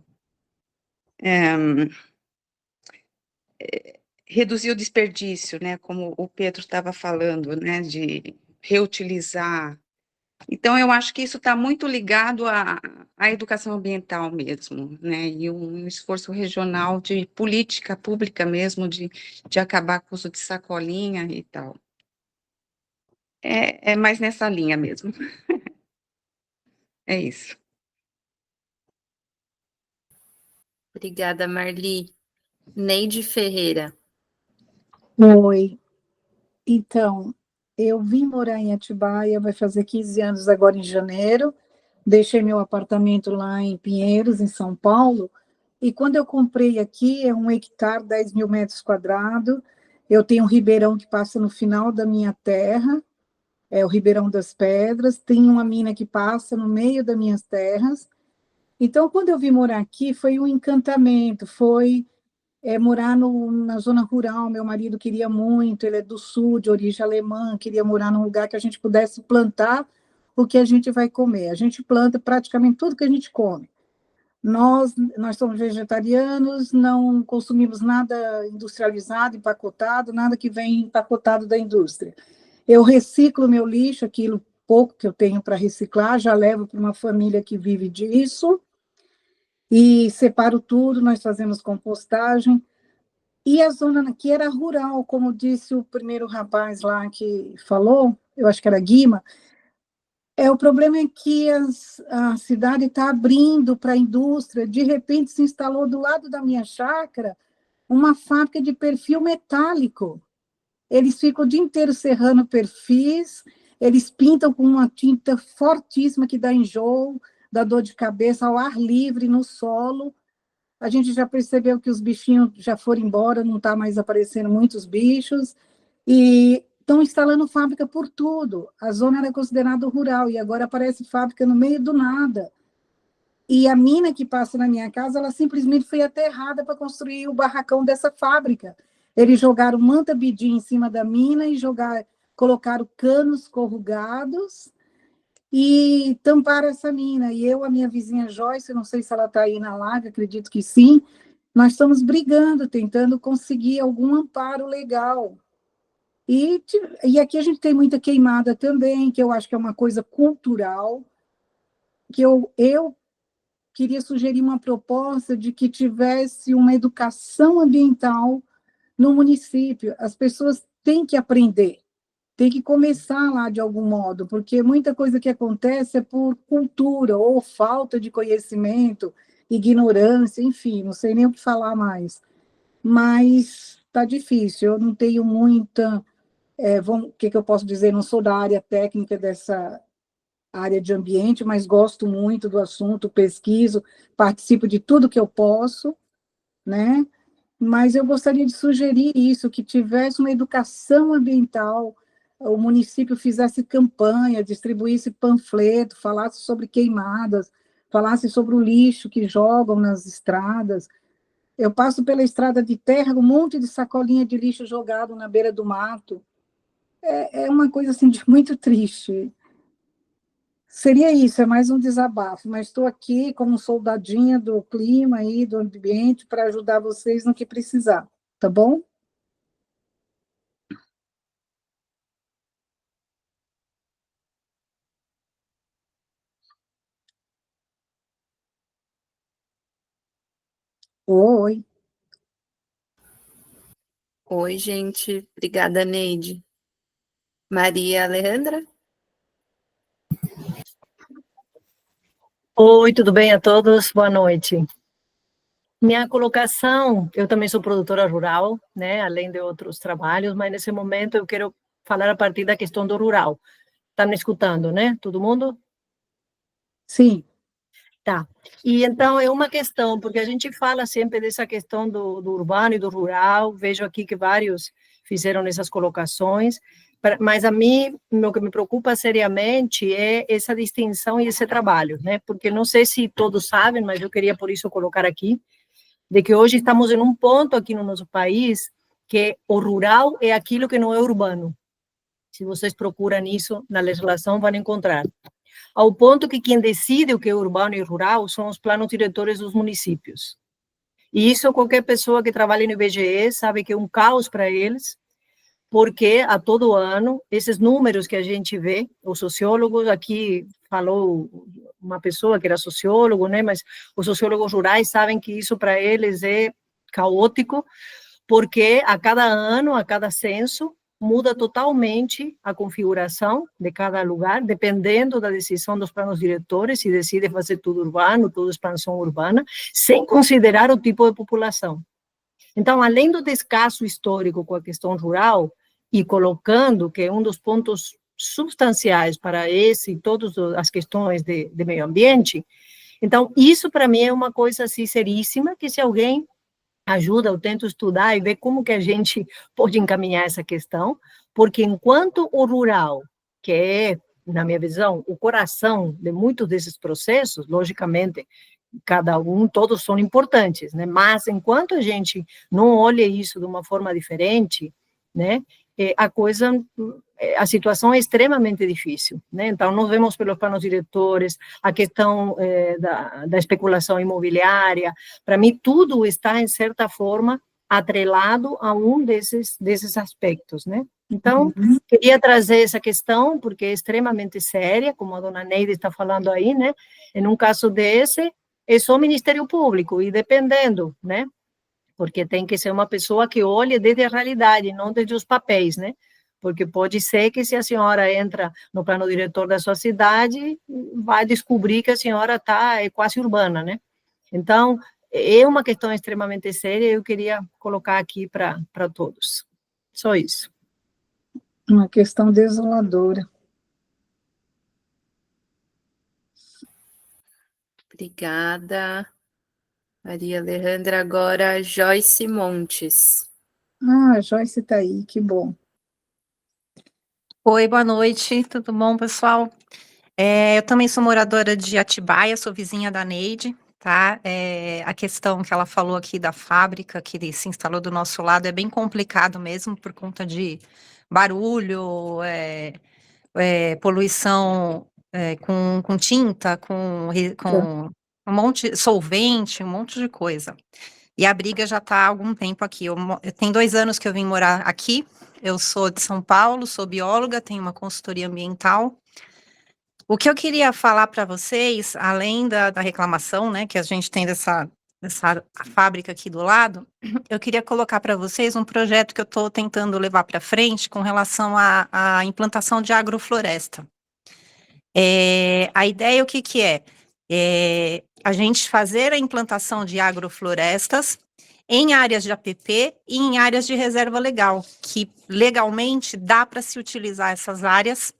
Reduzir o desperdício, né? Como o Pedro estava falando, né? De reutilizar, Então, eu acho que isso está muito ligado à educação ambiental mesmo, né? E um esforço regional de política pública mesmo, de acabar com o uso de sacolinha e tal. É mais nessa linha mesmo. É isso. Obrigada, Marli. Neide Ferreira. Oi. Então, eu vim morar em Atibaia, vai fazer 15 anos agora em janeiro. Deixei meu apartamento lá em Pinheiros, em São Paulo. E quando eu comprei aqui, é 1 hectare, 10 mil metros quadrados. Eu tenho um ribeirão que passa no final da minha terra, é o Ribeirão das Pedras. Tem uma mina que passa no meio das minhas terras. Então, quando eu vim morar aqui, foi um encantamento, foi morar na zona rural. Meu marido queria muito, ele é do sul, de origem alemã, queria morar num lugar que a gente pudesse plantar o que a gente vai comer. A gente planta praticamente tudo que a gente come. Nós somos vegetarianos, não consumimos nada industrializado, empacotado, nada que vem empacotado da indústria. Eu reciclo meu lixo, aquilo pouco que eu tenho para reciclar, já levo para uma família que vive disso, e separo tudo, nós fazemos compostagem. E a zona aqui era rural, como disse o primeiro rapaz lá que falou, eu acho que era Guima. O problema é que a cidade está abrindo para a indústria, de repente se instalou do lado da minha chácara uma fábrica de perfil metálico. Eles ficam o dia inteiro serrando perfis, eles pintam com uma tinta fortíssima que dá enjoo, dá dor de cabeça ao ar livre, no solo. A gente já percebeu que os bichinhos já foram embora, não está mais aparecendo muitos bichos, e estão instalando fábrica por tudo. A zona era considerada rural, e agora aparece fábrica no meio do nada. E a mina que passa na minha casa, ela simplesmente foi aterrada para construir o barracão dessa fábrica. Eles jogaram manta bidi em cima da mina e colocaram canos corrugados e tamparam essa mina. E eu, a minha vizinha Joyce, não sei se ela está aí na live, acredito que sim, nós estamos brigando, tentando conseguir algum amparo legal. E aqui a gente tem muita queimada também, que eu acho que é uma coisa cultural, que eu queria sugerir uma proposta de que tivesse uma educação ambiental no município. As pessoas têm que aprender, têm que começar lá de algum modo, porque muita coisa que acontece é por cultura ou falta de conhecimento, ignorância, enfim, não sei nem o que falar mais. Mas está difícil, eu não tenho muita... o que eu posso dizer? Não sou da área técnica dessa área de ambiente, mas gosto muito do assunto, pesquiso, participo de tudo que eu posso, né? Mas eu gostaria de sugerir isso, que tivesse uma educação ambiental, o município fizesse campanha, distribuísse panfleto, falasse sobre queimadas, falasse sobre o lixo que jogam nas estradas. Eu passo pela estrada de terra, um monte de sacolinha de lixo jogado na beira do mato. É uma coisa assim, muito triste. Seria isso, é mais um desabafo, mas estou aqui como soldadinha do clima e do ambiente para ajudar vocês no que precisar, tá bom? Oi. Oi, gente. Obrigada, Neide. Maria Alejandra? Oi, tudo bem a todos? Boa noite. Minha colocação, eu também sou produtora rural, né, além de outros trabalhos, mas nesse momento eu quero falar a partir da questão do rural. Tá me escutando, né? Todo mundo? Sim. Tá. E então é uma questão, porque a gente fala sempre dessa questão do urbano e do rural, vejo aqui que vários fizeram essas colocações, mas a mim, o que me preocupa seriamente é essa distinção e esse trabalho, né? Porque não sei se todos sabem, mas eu queria por isso colocar aqui, de que hoje estamos em um ponto aqui no nosso país que o rural é aquilo que não é urbano. Se vocês procuram isso na legislação, vão encontrar. Ao ponto que quem decide o que é urbano e rural são os planos diretores dos municípios. E isso qualquer pessoa que trabalha no IBGE sabe que é um caos para eles, porque a todo ano, esses números que a gente vê, os sociólogos, aqui falou uma pessoa que era sociólogo, né, mas os sociólogos rurais sabem que isso para eles é caótico, porque a cada ano, a cada censo, muda totalmente a configuração de cada lugar, dependendo da decisão dos planos diretores, se decide fazer tudo urbano, tudo expansão urbana, sem considerar o tipo de população. Então, além do descaso histórico com a questão rural, e colocando que é um dos pontos substanciais para esse e todas as questões de meio ambiente, então, isso para mim é uma coisa assim, seríssima, que se alguém ajuda, eu tento estudar e ver como que a gente pode encaminhar essa questão, porque enquanto o rural, que é, na minha visão, o coração de muitos desses processos, logicamente, cada um, todos são importantes, né? Mas enquanto a gente não olha isso de uma forma diferente, né? A situação é extremamente difícil, né? Então, nós vemos pelos planos diretores a questão da especulação imobiliária. Para mim, tudo está, em certa forma, atrelado a um desses aspectos, né? Então, queria trazer essa questão, porque é extremamente séria, como a dona Neide está falando aí, né? Em um caso desse, é só o Ministério Público, e dependendo, né? Porque tem que ser uma pessoa que olhe desde a realidade, não desde os papéis, né? Porque pode ser que se a senhora entra no plano diretor da sua cidade, vai descobrir que a senhora é quase urbana, né? Então, é uma questão extremamente séria, eu queria colocar aqui para todos. Só isso. Uma questão desoladora. Obrigada, Maria Alejandra. Agora, Joyce Montes. Ah, a Joyce está aí, que bom. Oi, boa noite, tudo bom, pessoal? Eu também sou moradora de Atibaia, sou vizinha da Neide, tá? A questão que ela falou aqui da fábrica que se instalou do nosso lado é bem complicado mesmo, por conta de barulho, poluição com tinta, com um monte, solvente, um monte de coisa. E a briga já está há algum tempo aqui. Tem 2 anos que eu vim morar aqui. Eu sou de São Paulo, sou bióloga, tenho uma consultoria ambiental. O que eu queria falar para vocês, além da reclamação, né, que a gente tem dessa fábrica aqui do lado, eu queria colocar para vocês um projeto que eu estou tentando levar para frente com relação à implantação de agrofloresta. A ideia, o que é? A gente fazer a implantação de agroflorestas em áreas de APP e em áreas de reserva legal, que legalmente dá para se utilizar essas áreas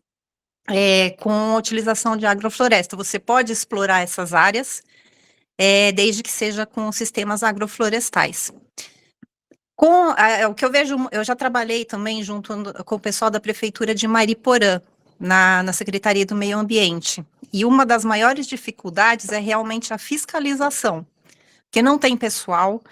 com a utilização de agrofloresta. Você pode explorar essas áreas, desde que seja com sistemas agroflorestais. O que eu vejo, eu já trabalhei também junto com o pessoal da Prefeitura de Mariporã, na Secretaria do Meio Ambiente. E uma das maiores dificuldades é realmente a fiscalização, porque não tem pessoal,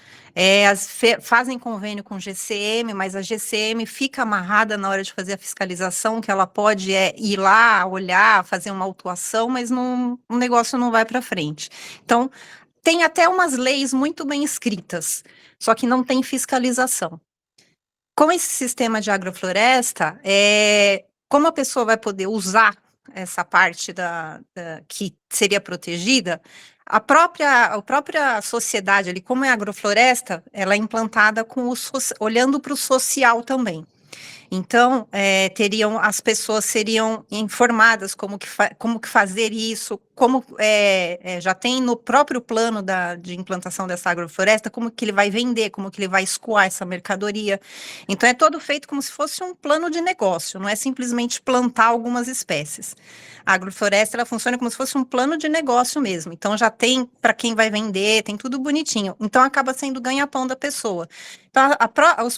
fazem convênio com GCM, mas a GCM fica amarrada na hora de fazer a fiscalização, que ela pode ir lá, olhar, fazer uma autuação, mas o negócio não vai para frente. Então, tem até umas leis muito bem escritas, só que não tem fiscalização. Com esse sistema de agrofloresta, como a pessoa vai poder usar essa parte que seria protegida, a própria sociedade ali, como é agrofloresta, ela é implantada olhando para o social também. Então, as pessoas seriam informadas como que fazer isso, já tem no próprio plano de implantação dessa agrofloresta, como que ele vai vender, como que ele vai escoar essa mercadoria. Então, é todo feito como se fosse um plano de negócio, não é simplesmente plantar algumas espécies. A agrofloresta, ela funciona como se fosse um plano de negócio mesmo. Então, já tem para quem vai vender, tem tudo bonitinho. Então, acaba sendo ganha-pão da pessoa. Então, as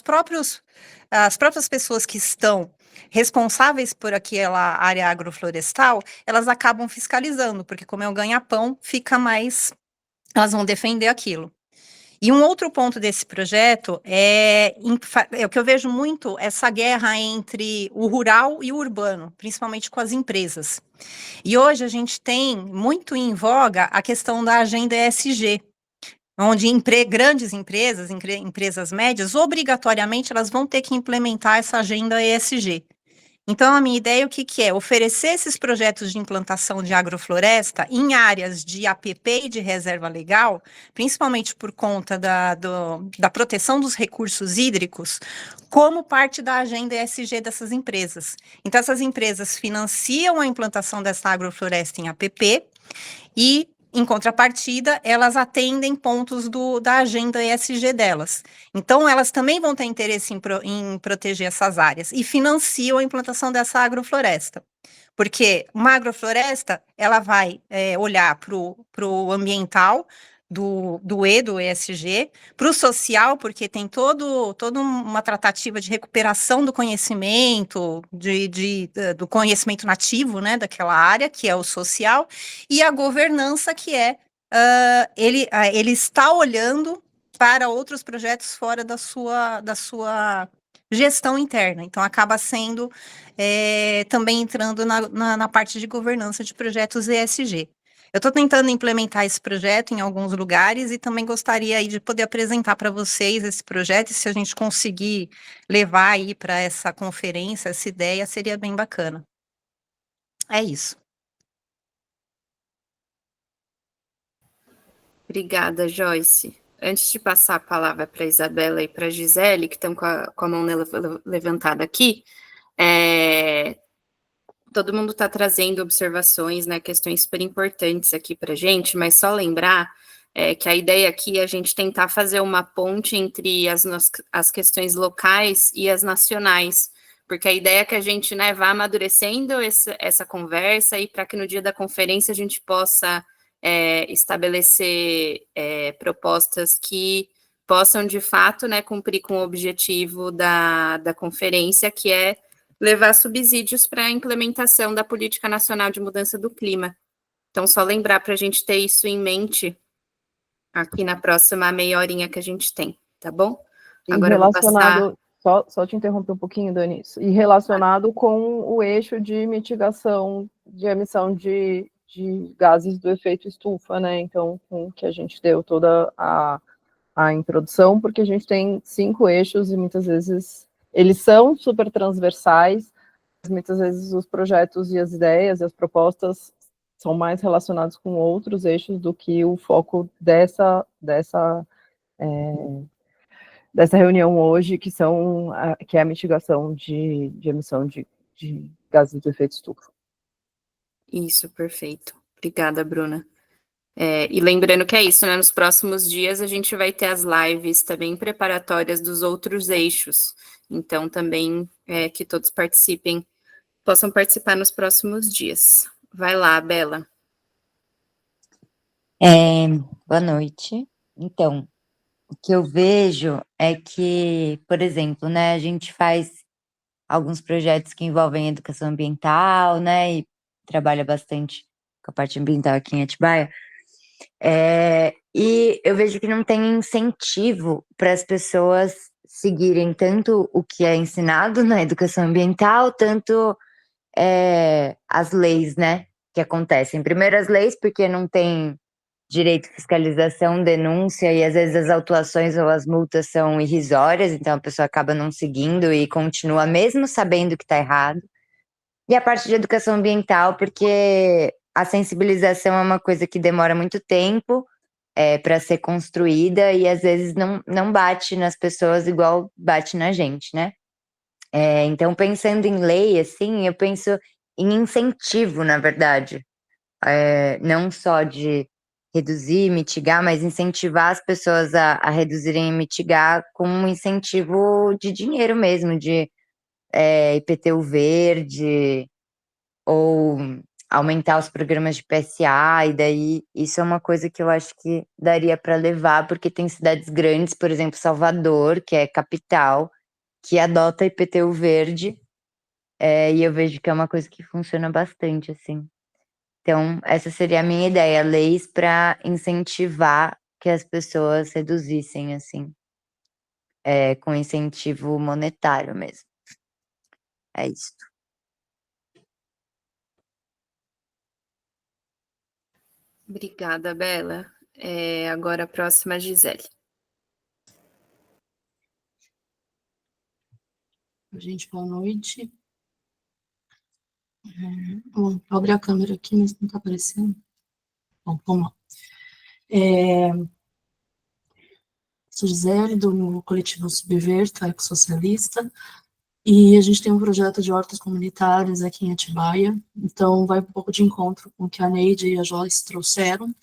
próprias pessoas que estão responsáveis por aquela área agroflorestal, elas acabam fiscalizando, porque como é o ganha-pão, elas vão defender aquilo. E um outro ponto desse projeto é o que eu vejo muito, essa guerra entre o rural e o urbano, principalmente com as empresas. E hoje a gente tem muito em voga a questão da agenda ESG, onde grandes empresas, empresas médias, obrigatoriamente elas vão ter que implementar essa agenda ESG. Então, a minha ideia, o que é? Oferecer esses projetos de implantação de agrofloresta em áreas de APP e de reserva legal, principalmente por conta da proteção dos recursos hídricos, como parte da agenda ESG dessas empresas. Então, essas empresas financiam a implantação dessa agrofloresta em APP e, em contrapartida, elas atendem pontos da agenda ESG delas. Então, elas também vão ter interesse em proteger essas áreas e financiam a implantação dessa agrofloresta. Porque uma agrofloresta, ela vai olhar para o ambiental, do ESG, para o social, porque tem toda uma tratativa de recuperação do conhecimento, do conhecimento nativo, né, daquela área, que é o social, e a governança, que é, ele está olhando para outros projetos fora da sua gestão interna. Então, acaba sendo também entrando na parte de governança de projetos ESG. Eu estou tentando implementar esse projeto em alguns lugares e também gostaria aí de poder apresentar para vocês esse projeto, e se a gente conseguir levar aí para essa conferência, essa ideia, seria bem bacana. É isso. Obrigada, Joyce. Antes de passar a palavra para a Isabela e para a Gisele, que estão com a mão levantada aqui, todo mundo está trazendo observações, né, questões super importantes aqui para a gente, mas só lembrar que a ideia aqui é a gente tentar fazer uma ponte entre as questões locais e as nacionais, porque a ideia é que a gente, né, vá amadurecendo essa conversa e para que no dia da conferência a gente possa estabelecer propostas que possam, de fato, né, cumprir com o objetivo da conferência, que é levar subsídios para a implementação da Política Nacional de Mudança do Clima. Então, só lembrar para a gente ter isso em mente aqui na próxima meia horinha que a gente tem, tá bom? Agora eu vou passar... Só te interromper um pouquinho, Dani, e relacionado com o eixo de mitigação de emissão de gases do efeito estufa, né? Então, com que a gente deu toda a introdução, porque a gente tem 5 eixos e muitas vezes eles são super transversais, mas muitas vezes os projetos e as ideias e as propostas são mais relacionados com outros eixos do que o foco dessa reunião hoje, que é a mitigação de emissão de gases do efeito estufa. Isso, perfeito. Obrigada, Bruna. E lembrando que é isso, né? Nos próximos dias a gente vai ter as lives também preparatórias dos outros eixos. Então, também que todos possam participar nos próximos dias. Vai lá, Bela. Boa noite. Então, o que eu vejo é que, por exemplo, né, a gente faz alguns projetos que envolvem educação ambiental, né, e trabalha bastante com a parte ambiental aqui em Atibaia. E eu vejo que não tem incentivo para as pessoas seguirem tanto o que é ensinado na educação ambiental, tanto as leis, né, que acontecem. Primeiro as leis, porque não tem direito de fiscalização, denúncia, e às vezes as autuações ou as multas são irrisórias, então a pessoa acaba não seguindo e continua mesmo sabendo que está errado. E a parte de educação ambiental, porque a sensibilização é uma coisa que demora muito tempo para ser construída e às vezes não bate nas pessoas igual bate na gente, né? Então, pensando em lei, assim, eu penso em incentivo, na verdade. Não só de reduzir, mitigar, mas incentivar as pessoas a reduzirem e mitigar com um incentivo de dinheiro mesmo, de IPTU verde, ou aumentar os programas de PSA, e daí isso é uma coisa que eu acho que daria para levar, porque tem cidades grandes, por exemplo, Salvador, que é capital, que adota IPTU verde, e eu vejo que é uma coisa que funciona bastante, assim. Então, essa seria a minha ideia, leis para incentivar que as pessoas reduzissem, assim, com incentivo monetário mesmo. É isso. Obrigada, Bela. Agora a próxima, Gisele. Gente, boa noite. Vou abrir a câmera aqui, mas não está aparecendo. Bom, vamos lá. Sou Gisele, do coletivo Subverta, ecossocialista, e a gente tem um projeto de hortas comunitárias aqui em Atibaia, então vai um pouco de encontro com o que a Neide e a Joyce trouxeram.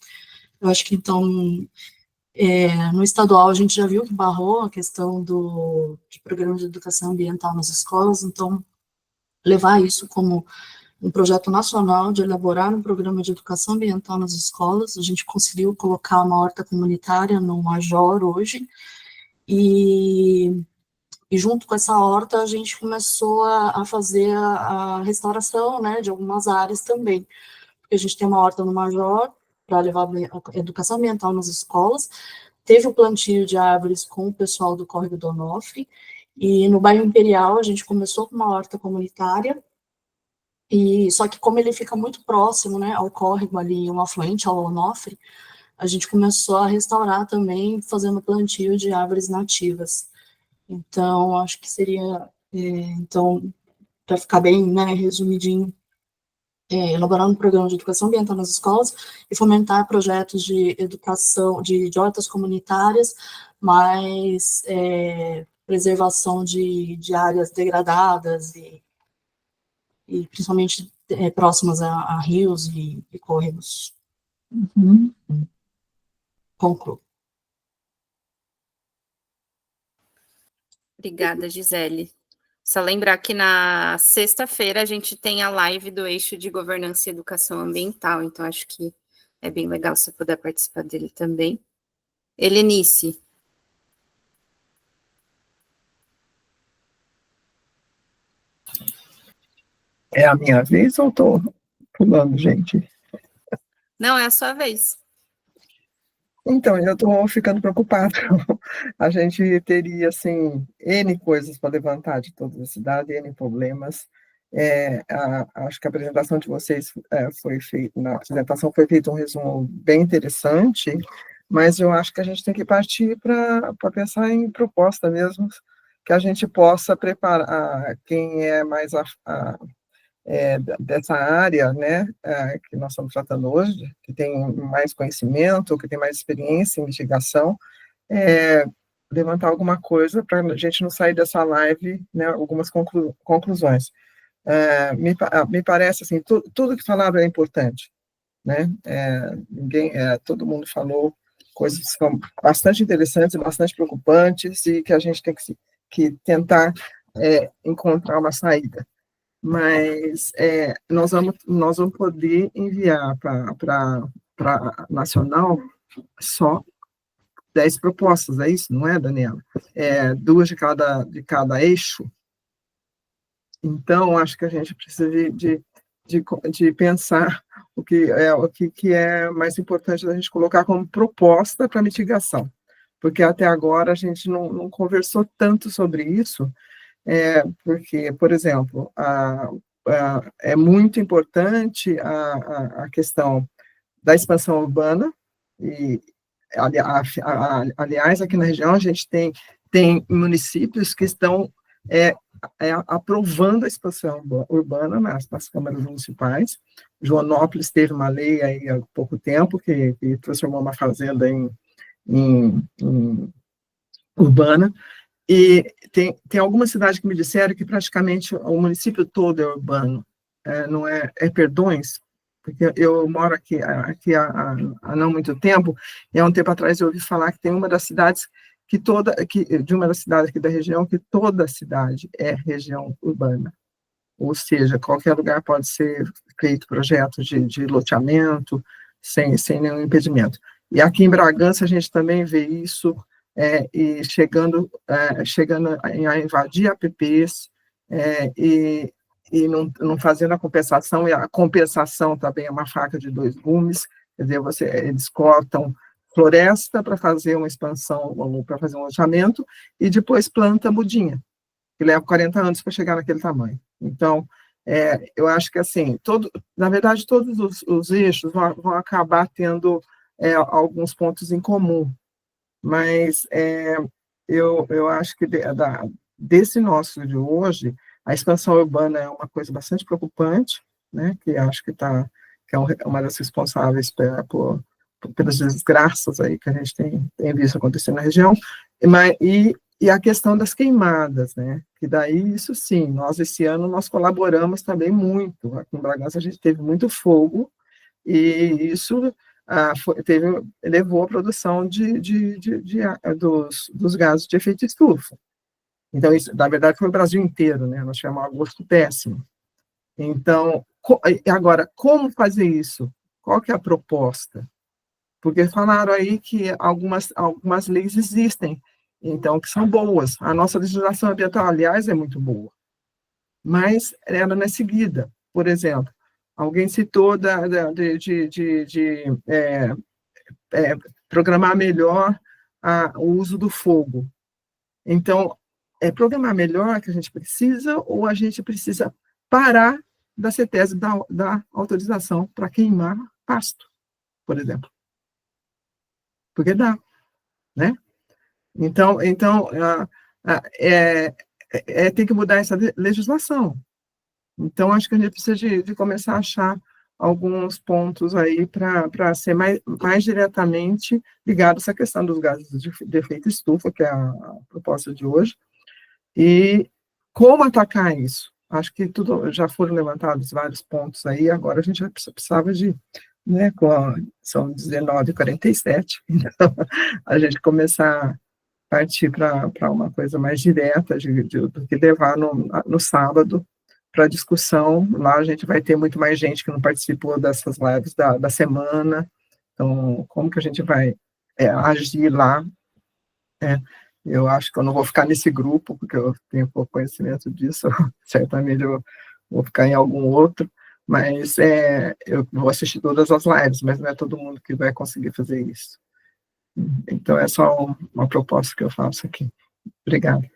Eu acho que, então, no estadual a gente já viu que barrou a questão de programa de educação ambiental nas escolas, então levar isso como um projeto nacional de elaborar um programa de educação ambiental nas escolas. A gente conseguiu colocar uma horta comunitária no Major hoje, e junto com essa horta a gente começou a fazer a restauração, né, de algumas áreas também, porque a gente tem uma horta no Major para levar a educação ambiental nas escolas. Teve o plantio de árvores com o pessoal do Córrego do Onofre, e no bairro Imperial a gente começou com uma horta comunitária, e só que como ele fica muito próximo, né, ao córrego ali, um afluente ao Onofre, a gente começou a restaurar também, fazendo plantio de árvores nativas. Então, acho que seria, então, para ficar bem, né, resumidinho, elaborar um programa de educação ambiental nas escolas e fomentar projetos de educação, de hortas comunitárias, mais preservação de áreas degradadas e principalmente próximas a rios e córregos. Concluo. Obrigada, Gisele. Só lembrar que na sexta-feira a gente tem a live do Eixo de Governança e Educação Ambiental, então acho que é bem legal se puder participar dele também. Helenice. É a minha vez ou estou pulando, gente? Não, é a sua vez. Então, eu estou ficando preocupada. A gente teria, assim, N coisas para levantar de toda a cidade, N problemas. Acho que a apresentação de vocês foi feita, na apresentação foi feito um resumo bem interessante, mas eu acho que a gente tem que partir para pensar em proposta mesmo, que a gente possa preparar quem é mais dessa área, né, que nós estamos tratando hoje, que tem mais conhecimento, que tem mais experiência em mitigação, levantar alguma coisa para a gente não sair dessa live, né, algumas conclusões. Me parece assim, tudo que falaram é importante, né? Todo mundo falou coisas que são bastante interessantes, bastante preocupantes e que a gente tem que tentar encontrar uma saída. Mas nós vamos poder enviar para nacional só 10 propostas, é isso, não é, Daniela? 2 de cada eixo. Então, acho que a gente precisa de pensar o que é mais importante da gente colocar como proposta para mitigação, porque até agora a gente não conversou tanto sobre isso, porque, por exemplo, é muito importante a questão da expansão urbana, e, aliás, aqui na região a gente tem municípios que estão aprovando a expansão urbana nas câmaras municipais. Joanópolis teve uma lei aí há pouco tempo que transformou uma fazenda em urbana, e tem algumas cidades que me disseram que praticamente o município todo é urbano, não é Perdões, porque eu moro aqui há não muito tempo, e há um tempo atrás eu ouvi falar que tem uma das cidades de uma das cidades aqui da região, que toda a cidade é região urbana, ou seja, qualquer lugar pode ser feito projeto de loteamento, sem nenhum impedimento. E aqui em Bragança a gente também vê isso, e chegando a invadir APPs, e não fazendo a compensação, e a compensação também é uma faca de 2 gumes, quer dizer, eles cortam floresta para fazer uma expansão, ou para fazer um loteamento, e depois planta mudinha, que leva 40 anos para chegar naquele tamanho. Então, eu acho que, assim, na verdade, todos os eixos vão acabar tendo alguns pontos em comum, mas eu acho que desse nosso de hoje, a expansão urbana é uma coisa bastante preocupante, né, que acho que é uma das responsáveis pelas desgraças aí que a gente tem visto acontecer na região, e a questão das queimadas, né, que daí, isso sim, esse ano, nós colaboramos também muito, aqui em Bragança a gente teve muito fogo, e isso levou à produção dos gases de efeito estufa. Então, isso, na verdade, foi o Brasil inteiro, né, nós tivemos um agosto péssimo. Então, agora, como fazer isso? Qual que é a proposta? Porque falaram aí que algumas leis existem, então, que são boas. A nossa legislação ambiental, aliás, é muito boa, mas ela não é seguida. Por exemplo, alguém citou programar melhor o uso do fogo. Então, é programar melhor que a gente precisa, ou a gente precisa parar da CETESB da autorização para queimar pasto, por exemplo. Porque dá, né? Então tem que mudar essa legislação. Então, acho que a gente precisa de começar a achar alguns pontos aí para ser mais diretamente ligado a essa questão dos gases de efeito estufa, que é a proposta de hoje, e como atacar isso. Acho que já foram levantados vários pontos aí, agora a gente precisava né, são 19h47, então a gente começar a partir para uma coisa mais direta, do que levar no sábado para discussão. Lá a gente vai ter muito mais gente que não participou dessas lives da semana, então como que a gente vai agir lá, eu acho que eu não vou ficar nesse grupo, porque eu tenho pouco conhecimento disso, certamente eu vou ficar em algum outro, mas eu vou assistir todas as lives, mas não é todo mundo que vai conseguir fazer isso. Então, é só uma proposta que eu faço aqui. Obrigada.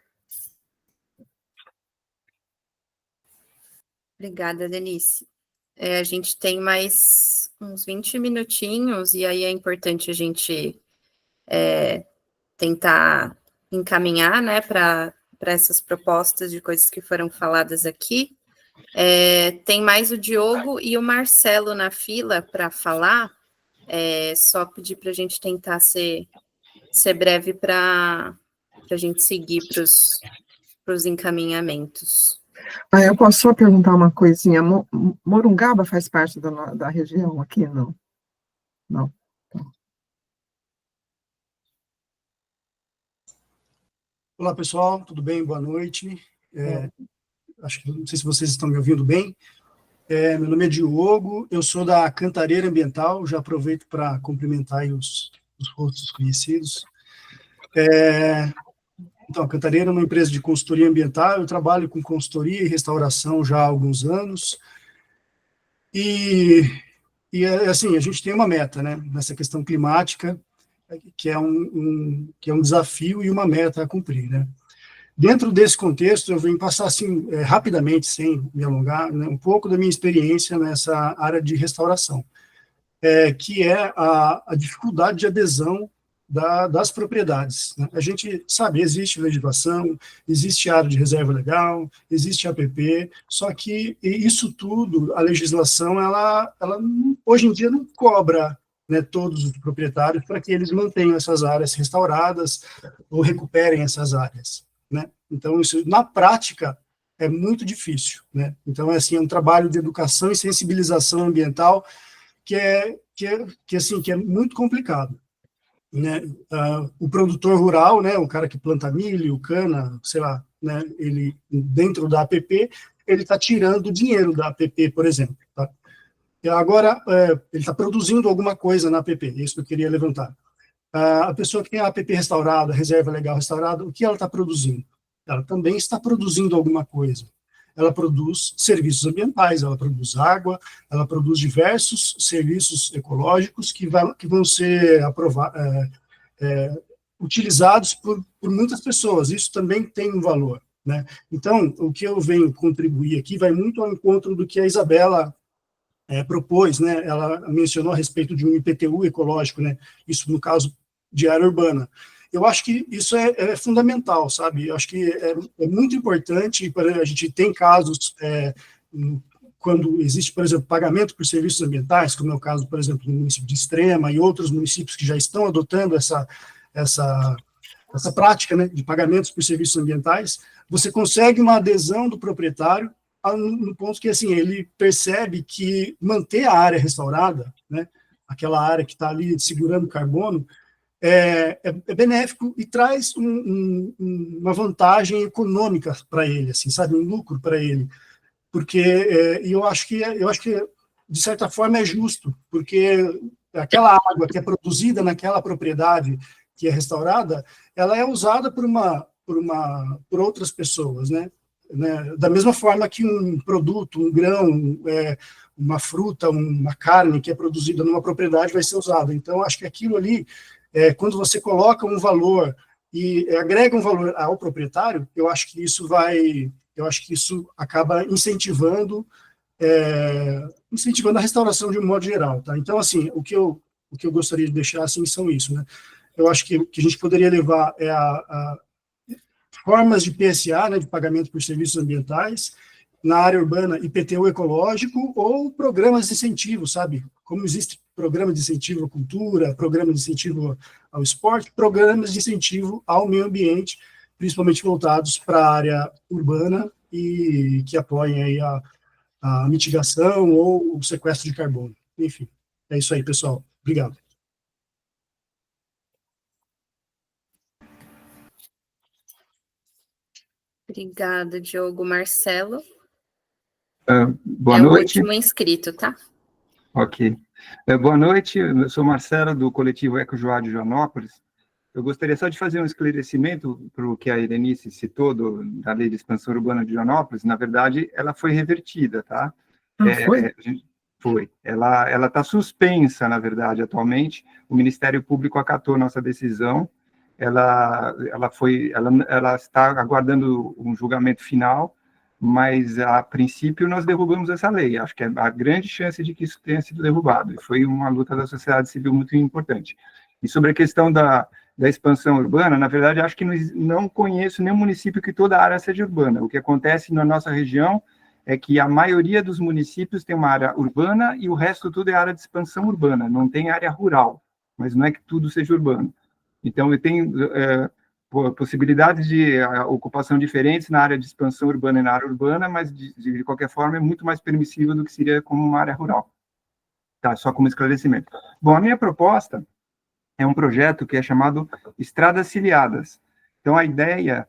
Obrigada, Denise. A gente tem mais uns 20 minutinhos, e aí é importante a gente tentar encaminhar, né, para essas propostas de coisas que foram faladas aqui. Tem mais o Diogo e o Marcelo na fila para falar. Só pedir para a gente tentar ser breve para a gente seguir para os encaminhamentos. Eu posso só perguntar uma coisinha? Morungaba faz parte da região aqui, não? Não. Olá, pessoal, tudo bem? Boa noite. Acho que não sei se vocês estão me ouvindo bem. Meu nome é Diogo, eu sou da Cantareira Ambiental, já aproveito para cumprimentar aí os rostos conhecidos. Então, a Cantareira é uma empresa de consultoria ambiental, eu trabalho com consultoria e restauração já há alguns anos, e assim, a gente tem uma meta, né, nessa questão climática, que é um desafio e uma meta a cumprir, né. Dentro desse contexto, eu venho passar, assim, rapidamente, sem me alongar, né, um pouco da minha experiência nessa área de restauração, que é a dificuldade de adesão das propriedades, né? A gente sabe, existe legislação, existe área de reserva legal, existe APP, só que isso tudo, a legislação, ela hoje em dia não cobra, né, todos os proprietários para que eles mantenham essas áreas restauradas ou recuperem essas áreas, né? Então, isso, na prática, é muito difícil, né? Então, assim, é um trabalho de educação e sensibilização ambiental que é muito complicado, né? O produtor rural, né, o cara que planta milho, cana, sei lá, né, ele, dentro da APP, ele está tirando dinheiro da APP, por exemplo, tá? E agora, ele está produzindo alguma coisa na APP, é isso que eu queria levantar. A pessoa que tem a APP restaurada, reserva legal restaurada, o que ela está produzindo? Ela também está produzindo alguma coisa. Ela produz serviços ambientais, ela produz água, ela produz diversos serviços ecológicos que vão ser utilizados por muitas pessoas. Isso também tem um valor, né? Então, o que eu venho contribuir aqui vai muito ao encontro do que a Isabela propôs, né, ela mencionou a respeito de um IPTU ecológico, né, isso no caso de área urbana. Eu acho que isso é fundamental, sabe? Eu acho que é muito importante. A gente tem casos quando existe, por exemplo, pagamento por serviços ambientais, como é o caso, por exemplo, no município de Extrema e outros municípios que já estão adotando essa prática, né, de pagamentos por serviços ambientais. Você consegue uma adesão do proprietário no ponto que, assim, ele percebe que manter a área restaurada, né, aquela área que está ali segurando carbono, é benéfico e traz uma vantagem econômica para ele, assim, sabe, um lucro para ele, porque eu acho que de certa forma é justo, porque aquela água que é produzida naquela propriedade que é restaurada, ela é usada por outras pessoas, né? Da mesma forma que um produto, um grão, uma fruta, uma carne que é produzida numa propriedade vai ser usada. Então, acho que aquilo ali, quando você coloca um valor e agrega um valor ao proprietário, eu acho que isso acaba incentivando a restauração de um modo geral, tá? Então, assim, o que eu gostaria de deixar assim são isso, né? Eu acho que a gente poderia levar a formas de PSA, né, de pagamento por serviços ambientais, na área urbana, IPTU ecológico, ou programas de incentivo, sabe? Como existe programa de incentivo à cultura, programa de incentivo ao esporte, programas de incentivo ao meio ambiente, principalmente voltados para a área urbana e que apoiem aí a mitigação ou o sequestro de carbono. Enfim, é isso aí, pessoal. Obrigado. Obrigada, Diogo. Marcelo? Boa noite. É o último inscrito, tá? Ok. Boa noite, eu sou Marcelo, do coletivo Eco Joá de Joanópolis. Eu gostaria só de fazer um esclarecimento para o que a Irenice citou da Lei de Expansão Urbana de Joanópolis. Na verdade, ela foi revertida, tá? Foi. Ela está suspensa, na verdade, atualmente. O Ministério Público acatou nossa decisão. Ela está aguardando um julgamento final, mas, a princípio, nós derrubamos essa lei. Acho que há grande chance de que isso tenha sido derrubado. E foi uma luta da sociedade civil muito importante. E sobre a questão da expansão urbana, na verdade, acho que não conheço nenhum município que toda a área seja urbana. O que acontece na nossa região é que a maioria dos municípios tem uma área urbana e o resto tudo é área de expansão urbana, não tem área rural, mas não é que tudo seja urbano. Então, eu tenho possibilidades de ocupação diferentes na área de expansão urbana e na área urbana, mas, de qualquer forma, é muito mais permissível do que seria como uma área rural. Tá, só como esclarecimento. Bom, a minha proposta é um projeto que é chamado Estradas Ciliadas. Então, a ideia,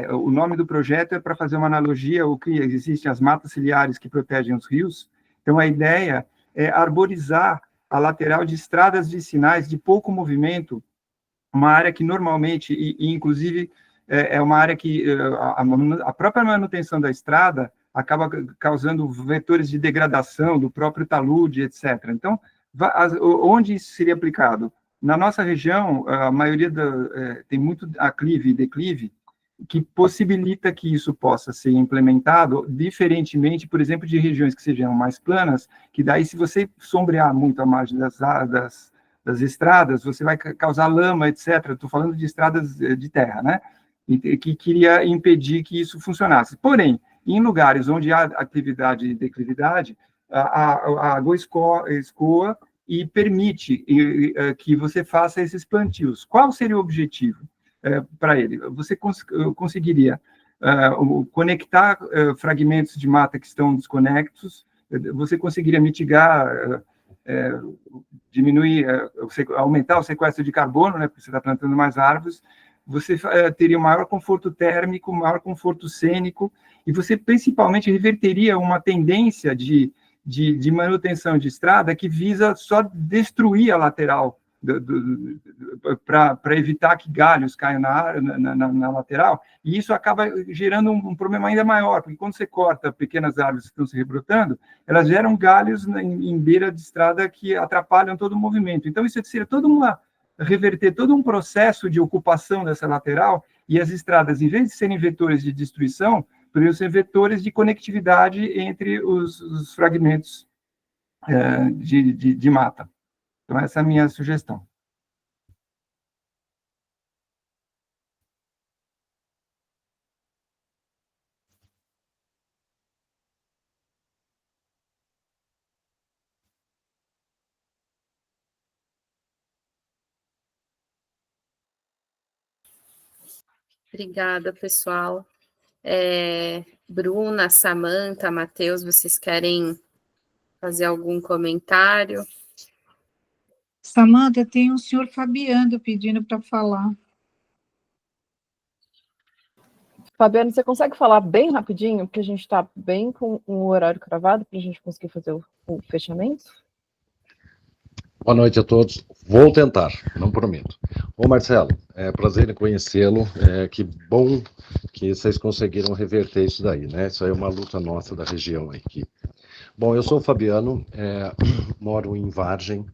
o nome do projeto é para fazer uma analogia ao que existem as matas ciliares que protegem os rios. Então, a ideia é arborizar a lateral de estradas vicinais de pouco movimento, uma área que normalmente, e inclusive, é uma área que a própria manutenção da estrada acaba causando vetores de degradação do próprio talude, etc. Então, onde isso seria aplicado? Na nossa região, a maioria tem muito aclive e declive, que possibilita que isso possa ser implementado diferentemente, por exemplo, de regiões que sejam mais planas, que daí, se você sombrear muito a margem das estradas, você vai causar lama, etc. Estou falando de estradas de terra, né? E que queria impedir que isso funcionasse. Porém, em lugares onde há atividade e declividade, a água escoa e permite que você faça esses plantios. Qual seria o objetivo para ele? Você conseguiria conectar fragmentos de mata que estão desconectos, você conseguiria mitigar, diminuir, aumentar o sequestro de carbono, né, porque você está plantando mais árvores, você teria um maior conforto térmico, maior conforto cênico, e você principalmente reverteria uma tendência de manutenção de estrada que visa só destruir a lateral, para evitar que galhos caiam na lateral, e isso acaba gerando um problema ainda maior, porque quando você corta pequenas árvores que estão se rebrotando, elas geram galhos em beira de estrada que atrapalham todo o movimento. Então, isso seria reverter todo um processo de ocupação dessa lateral, e as estradas, em vez de serem vetores de destruição, poderiam ser vetores de conectividade entre os fragmentos de mata. Então, essa é a minha sugestão. Obrigada, pessoal. Bruna, Samanta, Matheus, vocês querem fazer algum comentário? Samanta, tem um senhor Fabiano pedindo para falar. Fabiano, você consegue falar bem rapidinho, porque a gente está bem com o horário cravado para a gente conseguir fazer o fechamento? Boa noite a todos. Vou tentar, não prometo. Ô Marcelo, é prazer em conhecê-lo. Que bom que vocês conseguiram reverter isso daí, né? Isso aí é uma luta nossa da região aqui. Bom, eu sou o Fabiano, moro em Vargem,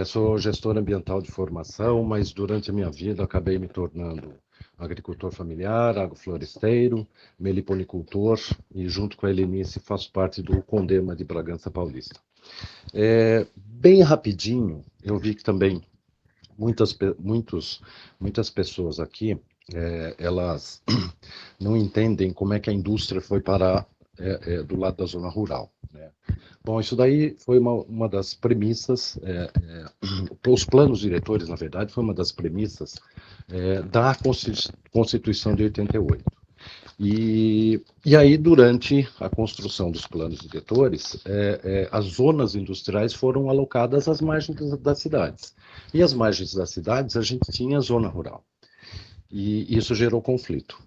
sou gestor ambiental de formação, mas durante a minha vida acabei me tornando agricultor familiar, agrofloresteiro, meliponicultor e junto com a Helenice faço parte do Condema de Bragança Paulista. Bem rapidinho, eu vi que também muitas pessoas aqui, elas não entendem como é que a indústria foi parar do lado da zona rural, né? Bom, isso daí foi uma das premissas, os planos diretores, na verdade, foi uma das premissas da Constituição de 88. E aí, durante a construção dos planos diretores, as zonas industriais foram alocadas às margens das cidades. E às margens das cidades, a gente tinha a zona rural. E isso gerou conflito.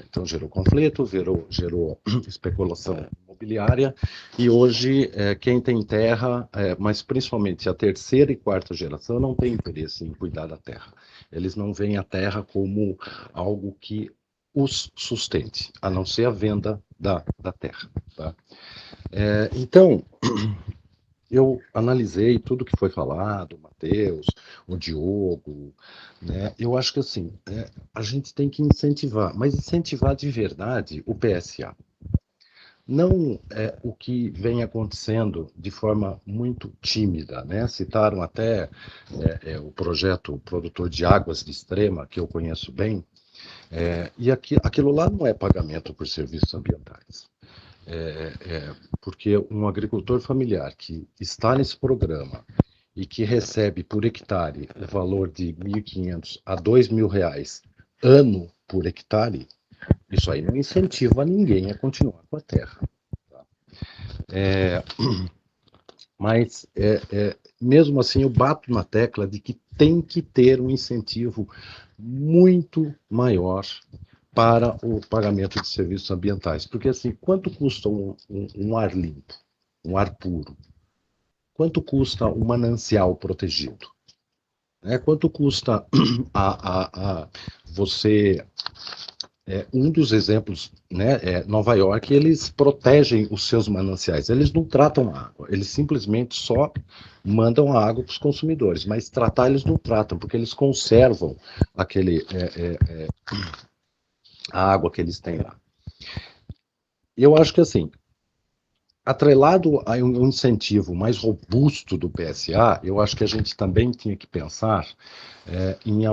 Então, gerou conflito, gerou especulação imobiliária, e hoje, quem tem terra, mas principalmente a terceira e quarta geração, não tem interesse em cuidar da terra. Eles não veem a terra como algo que os sustente, a não ser a venda da terra. Tá? Então, eu analisei tudo que foi falado, o Matheus, o Diogo, né? Eu acho que assim, a gente tem que incentivar, mas incentivar de verdade o PSA. Não o que vem acontecendo de forma muito tímida, né? Citaram até o projeto Produtor de Águas de Extrema, que eu conheço bem, e aquilo lá não é pagamento por serviços ambientais. Porque um agricultor familiar que está nesse programa e que recebe por hectare o valor de R$ 1.500 a R$ 2.000 ano por hectare, isso aí não incentiva ninguém a continuar com a terra. Tá? Mas, mesmo assim, eu bato na tecla de que tem que ter um incentivo muito maior para o pagamento de serviços ambientais. Porque, assim, quanto custa um ar limpo, um ar puro? Quanto custa um manancial protegido? Quanto custa você... um dos exemplos, né, Nova York, eles protegem os seus mananciais, eles não tratam a água, eles simplesmente só mandam a água para os consumidores, mas tratar eles não tratam, porque eles conservam a água que eles têm lá. Eu acho que, assim, atrelado a um incentivo mais robusto do PSA, eu acho que a gente também tinha que pensar em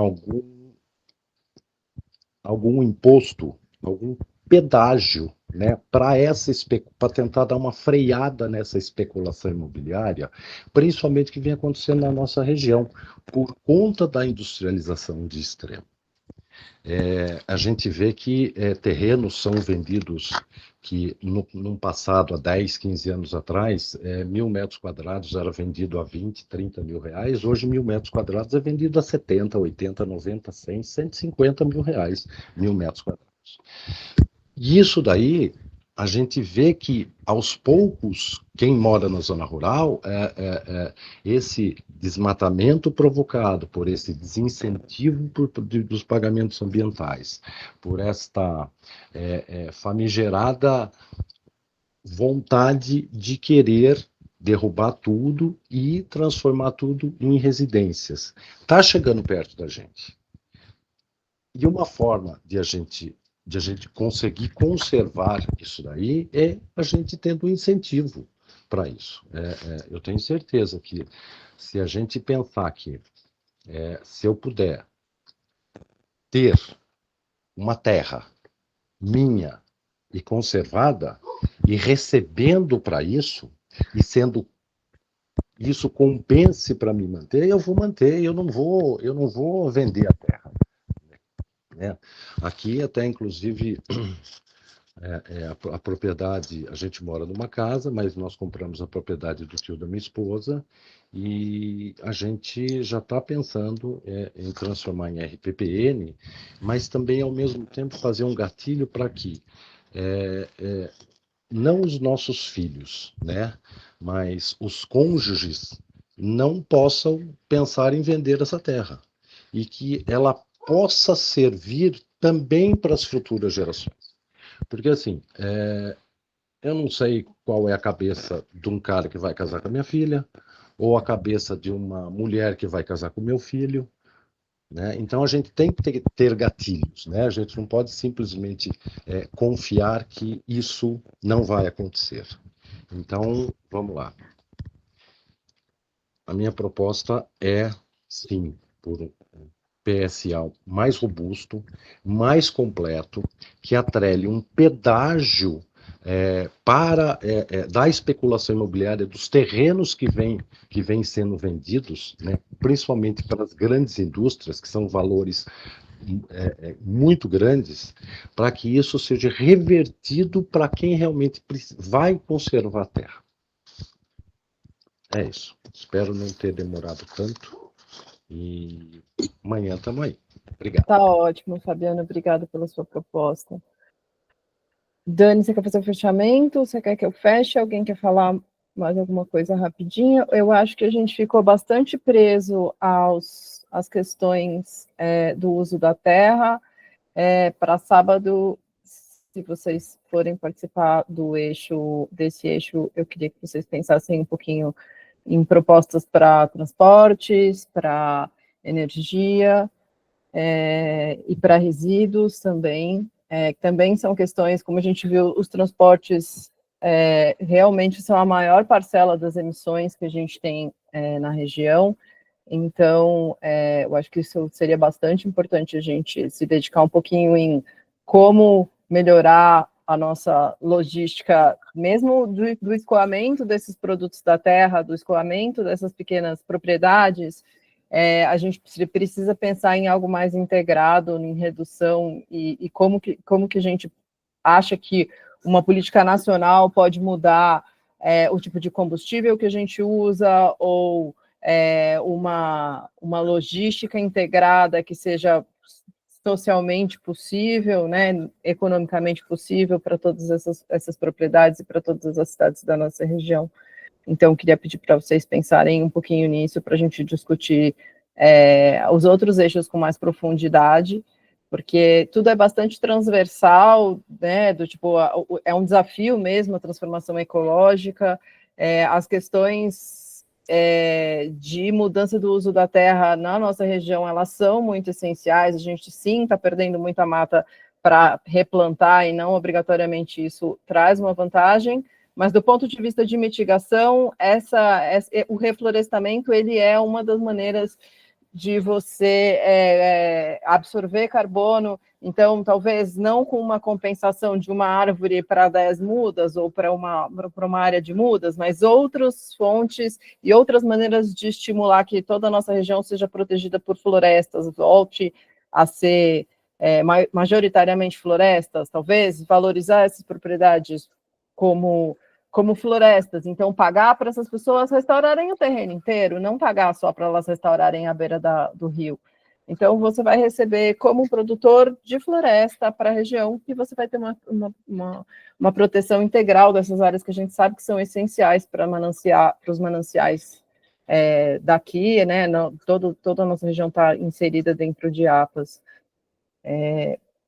algum imposto, algum pedágio, né, para tentar dar uma freada nessa especulação imobiliária, principalmente que vem acontecendo na nossa região, por conta da industrialização de extremo. A gente vê que terrenos são vendidos que, num passado, há 10, 15 anos atrás, 1.000 metros quadrados era vendido a 20, 30 mil reais, hoje 1.000 metros quadrados é vendido a 70, 80, 90, 100, 150 mil reais, 1.000 metros quadrados. E isso daí, a gente vê que, aos poucos, quem mora na zona rural, esse desmatamento provocado por esse desincentivo dos pagamentos ambientais, por esta famigerada vontade de querer derrubar tudo e transformar tudo em residências, está chegando perto da gente. E uma forma de a gente conseguir conservar isso daí é a gente tendo um incentivo, para isso. Eu tenho certeza que se a gente pensar que se eu puder ter uma terra minha e conservada e recebendo para isso e sendo isso compense para me manter, eu vou manter, eu não vou vender a terra, né? Aqui até inclusive a propriedade, a gente mora numa casa, mas nós compramos a propriedade do tio da minha esposa e a gente já está pensando em transformar em RPPN, mas também ao mesmo tempo fazer um gatilho para que não os nossos filhos, né, mas os cônjuges não possam pensar em vender essa terra e que ela possa servir também para as futuras gerações. Porque, assim, eu não sei qual é a cabeça de um cara que vai casar com a minha filha, ou a cabeça de uma mulher que vai casar com o meu filho, né? Então, a gente tem que ter gatilhos, né? A gente não pode simplesmente confiar que isso não vai acontecer. Então, vamos lá. A minha proposta é, sim, por um PSA mais robusto, mais completo, que atrele um pedágio para da especulação imobiliária dos terrenos que vêm sendo vendidos, né, principalmente para as grandes indústrias, que são valores muito grandes, para que isso seja revertido para quem realmente vai conservar a terra. É isso. Espero não ter demorado tanto. E amanhã estamos aí. Obrigado. Tá ótimo, Fabiana. Obrigada pela sua proposta. Dani, você quer fazer o fechamento? Você quer que eu feche? Alguém quer falar mais alguma coisa rapidinho? Eu acho que a gente ficou bastante preso às questões do uso da terra. Para sábado, se vocês forem participar desse eixo, eu queria que vocês pensassem um pouquinho em propostas para transportes, para energia e para resíduos também. Também são questões, como a gente viu, os transportes realmente são a maior parcela das emissões que a gente tem na região. Então, eu acho que isso seria bastante importante a gente se dedicar um pouquinho em como melhorar a nossa logística, mesmo do escoamento desses produtos da terra, do escoamento dessas pequenas propriedades. A gente precisa pensar em algo mais integrado, em redução, e como que a gente acha que uma política nacional pode mudar o tipo de combustível que a gente usa, ou uma logística integrada que seja socialmente possível, né, economicamente possível para todas essas propriedades e para todas as cidades da nossa região. Então, queria pedir para vocês pensarem um pouquinho nisso, para a gente discutir os outros eixos com mais profundidade, porque tudo é bastante transversal, né, do tipo, é um desafio mesmo a transformação ecológica, as questões de mudança do uso da terra na nossa região, elas são muito essenciais. A gente sim está perdendo muita mata para replantar, e não obrigatoriamente isso traz uma vantagem, mas do ponto de vista de mitigação, o reflorestamento ele é uma das maneiras de você absorver carbono. Então, talvez não com uma compensação de uma árvore para 10 mudas ou para uma área de mudas, mas outras fontes e outras maneiras de estimular que toda a nossa região seja protegida por florestas, volte a ser majoritariamente florestas, talvez valorizar essas propriedades como florestas. Então, pagar para essas pessoas restaurarem o terreno inteiro, não pagar só para elas restaurarem a beira do rio. Então, você vai receber como produtor de floresta para a região, e você vai ter uma proteção integral dessas áreas que a gente sabe que são essenciais para os mananciais daqui, né? Toda a nossa região está inserida dentro de APAS.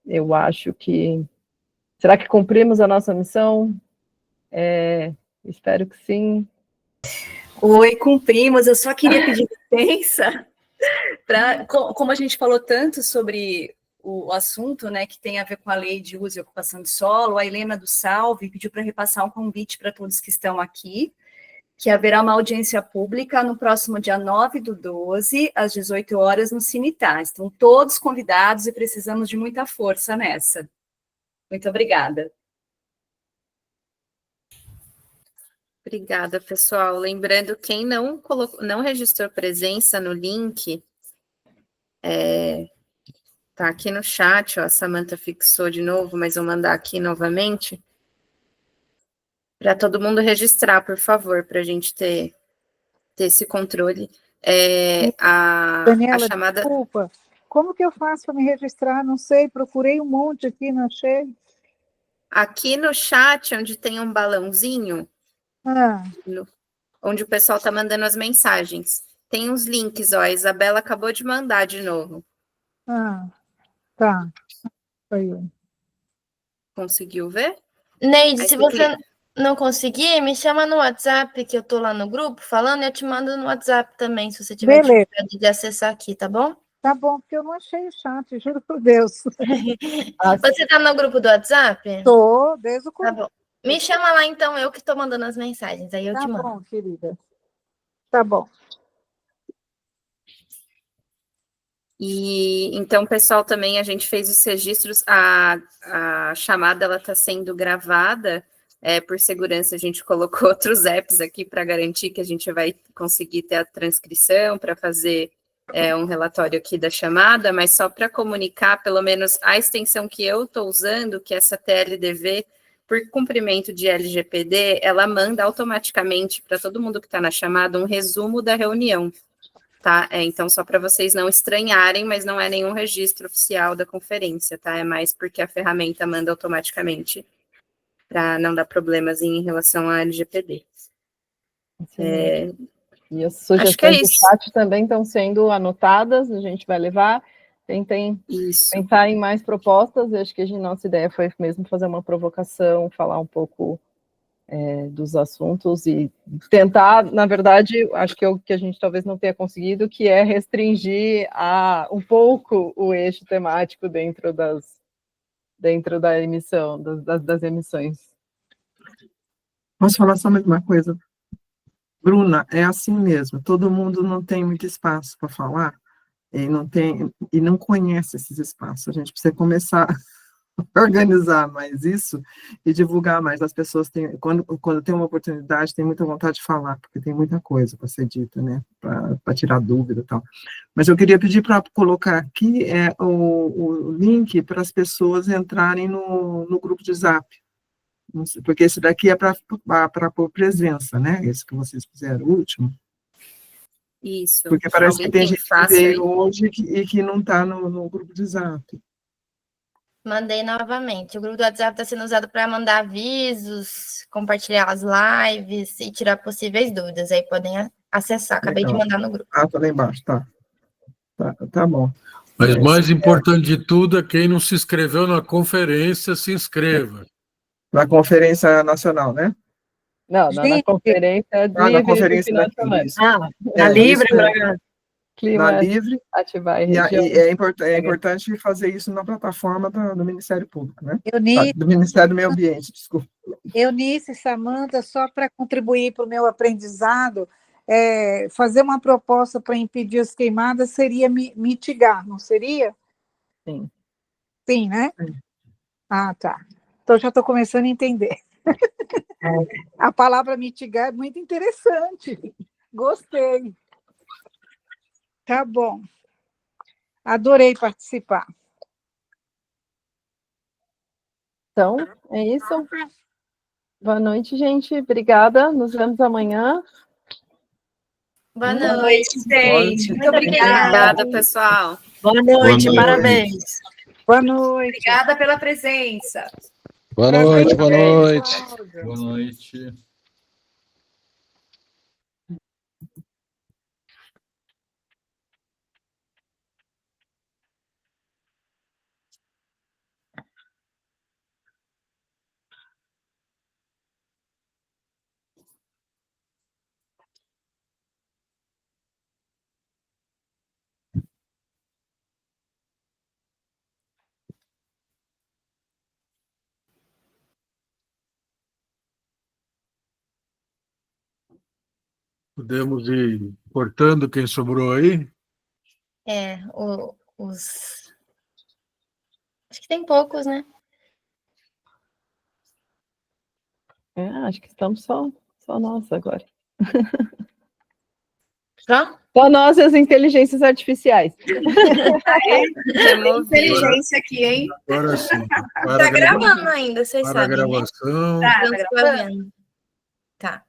Eu acho que... Será que cumprimos a nossa missão? Espero que sim. Oi, cumprimos. Eu só queria pedir licença como a gente falou tanto sobre o assunto, né, que tem a ver com a lei de uso e ocupação de solo, a Helena do Salve pediu para repassar um convite para todos que estão aqui, que haverá uma audiência pública no próximo dia 9/12, às 18 horas, no Cinitas. Estão todos convidados e precisamos de muita força nessa. Muito obrigada. Obrigada, pessoal. Lembrando, quem não registrou presença no link, tá aqui no chat, ó, a Samantha fixou de novo, mas vou mandar aqui novamente, para todo mundo registrar, por favor, para a gente ter esse controle. A Daniela, chamada... desculpa, como que eu faço para me registrar? Não sei, procurei um monte aqui, não achei. Aqui no chat, onde tem um balãozinho, onde o pessoal está mandando as mensagens, tem uns links, ó, a Isabela acabou de mandar de novo. Tá. Aí. Conseguiu ver? Neide, Aí se você você clica. não conseguir, me chama no WhatsApp, que eu tô lá no grupo falando, e eu te mando no WhatsApp também, se você tiver Beleza. dificuldade de acessar aqui, tá bom? Tá bom, porque eu não achei o chat, juro por Deus. Você tá no grupo do WhatsApp? Tô, desde o Tá bom. Me chama lá, então, eu que tô mandando as mensagens, aí eu te mando. Tá bom, querida. Tá bom. E então, pessoal, também a gente fez os registros, a chamada ela está sendo gravada, por segurança a gente colocou outros apps aqui para garantir que a gente vai conseguir ter a transcrição para fazer um relatório aqui da chamada, mas só para comunicar, pelo menos a extensão que eu estou usando, que é essa TLDV, por cumprimento de LGPD, ela manda automaticamente para todo mundo que está na chamada um resumo da reunião. Tá? Então, só para vocês não estranharem, mas não é nenhum registro oficial da conferência, tá? É mais porque a ferramenta manda automaticamente para não dar problemas em relação à LGPD. E as Acho que é sugestões do isso. chat também estão sendo anotadas, a gente vai levar. Tentem pensar em mais propostas. Eu acho que a nossa ideia foi mesmo fazer uma provocação, falar um pouco dos assuntos e tentar, na verdade, acho que é o que a gente talvez não tenha conseguido, que é restringir um pouco o eixo temático dentro da emissão, das emissões. Posso falar só mais uma coisa? Bruna, é assim mesmo, todo mundo não tem muito espaço para falar, e não conhece esses espaços. A gente precisa começar a organizar mais isso e divulgar mais. As pessoas quando tem uma oportunidade, tem muita vontade de falar, porque tem muita coisa para ser dita, né? Para tirar dúvida e tal. Mas eu queria pedir para colocar aqui o link para as pessoas entrarem no grupo de Zap. Porque esse daqui é para pôr presença, né? Esse que vocês fizeram, o último. Isso. Porque parece Alguém que tem tem gente que fácil veio aí? hoje e que não está no grupo de Zap. Mandei novamente. O grupo do WhatsApp está sendo usado para mandar avisos, compartilhar as lives e tirar possíveis dúvidas. Aí podem acessar. Acabei de mandar no grupo. Tá lá embaixo, tá bom. Mas mais importante de tudo é quem não se inscreveu na conferência, se inscreva. Na Conferência Nacional, né? Não, na Conferência na Livre Conferência de Finanças. Na Livre, Bragança. Clima na Livre, ativar e região. é importante fazer isso na plataforma do Ministério Público, né? Eunice, Do Ministério do Meio Ambiente, desculpa. Eunice, Samanta, só para contribuir para o meu aprendizado, fazer uma proposta para impedir as queimadas seria mitigar, não seria? Sim. Sim, né? Sim. Ah, tá. Então já estou começando a entender. A palavra mitigar é muito interessante. Gostei. Tá bom. Adorei participar. Então, é isso. Boa noite, gente. Obrigada. Nos vemos amanhã. Boa noite, gente. Muito obrigada. Obrigada, pessoal. Boa noite, parabéns. Boa noite. Obrigada pela presença. Boa noite, boa noite. Boa noite. Podemos ir cortando quem sobrou aí? Acho que tem poucos, né? Acho que estamos só nós agora. Só? Só nós e as inteligências artificiais. Inteligência aqui, hein? Agora sim. Tá gravando ainda, vocês para sabem, a gravação. né? Tá gravando. Tá.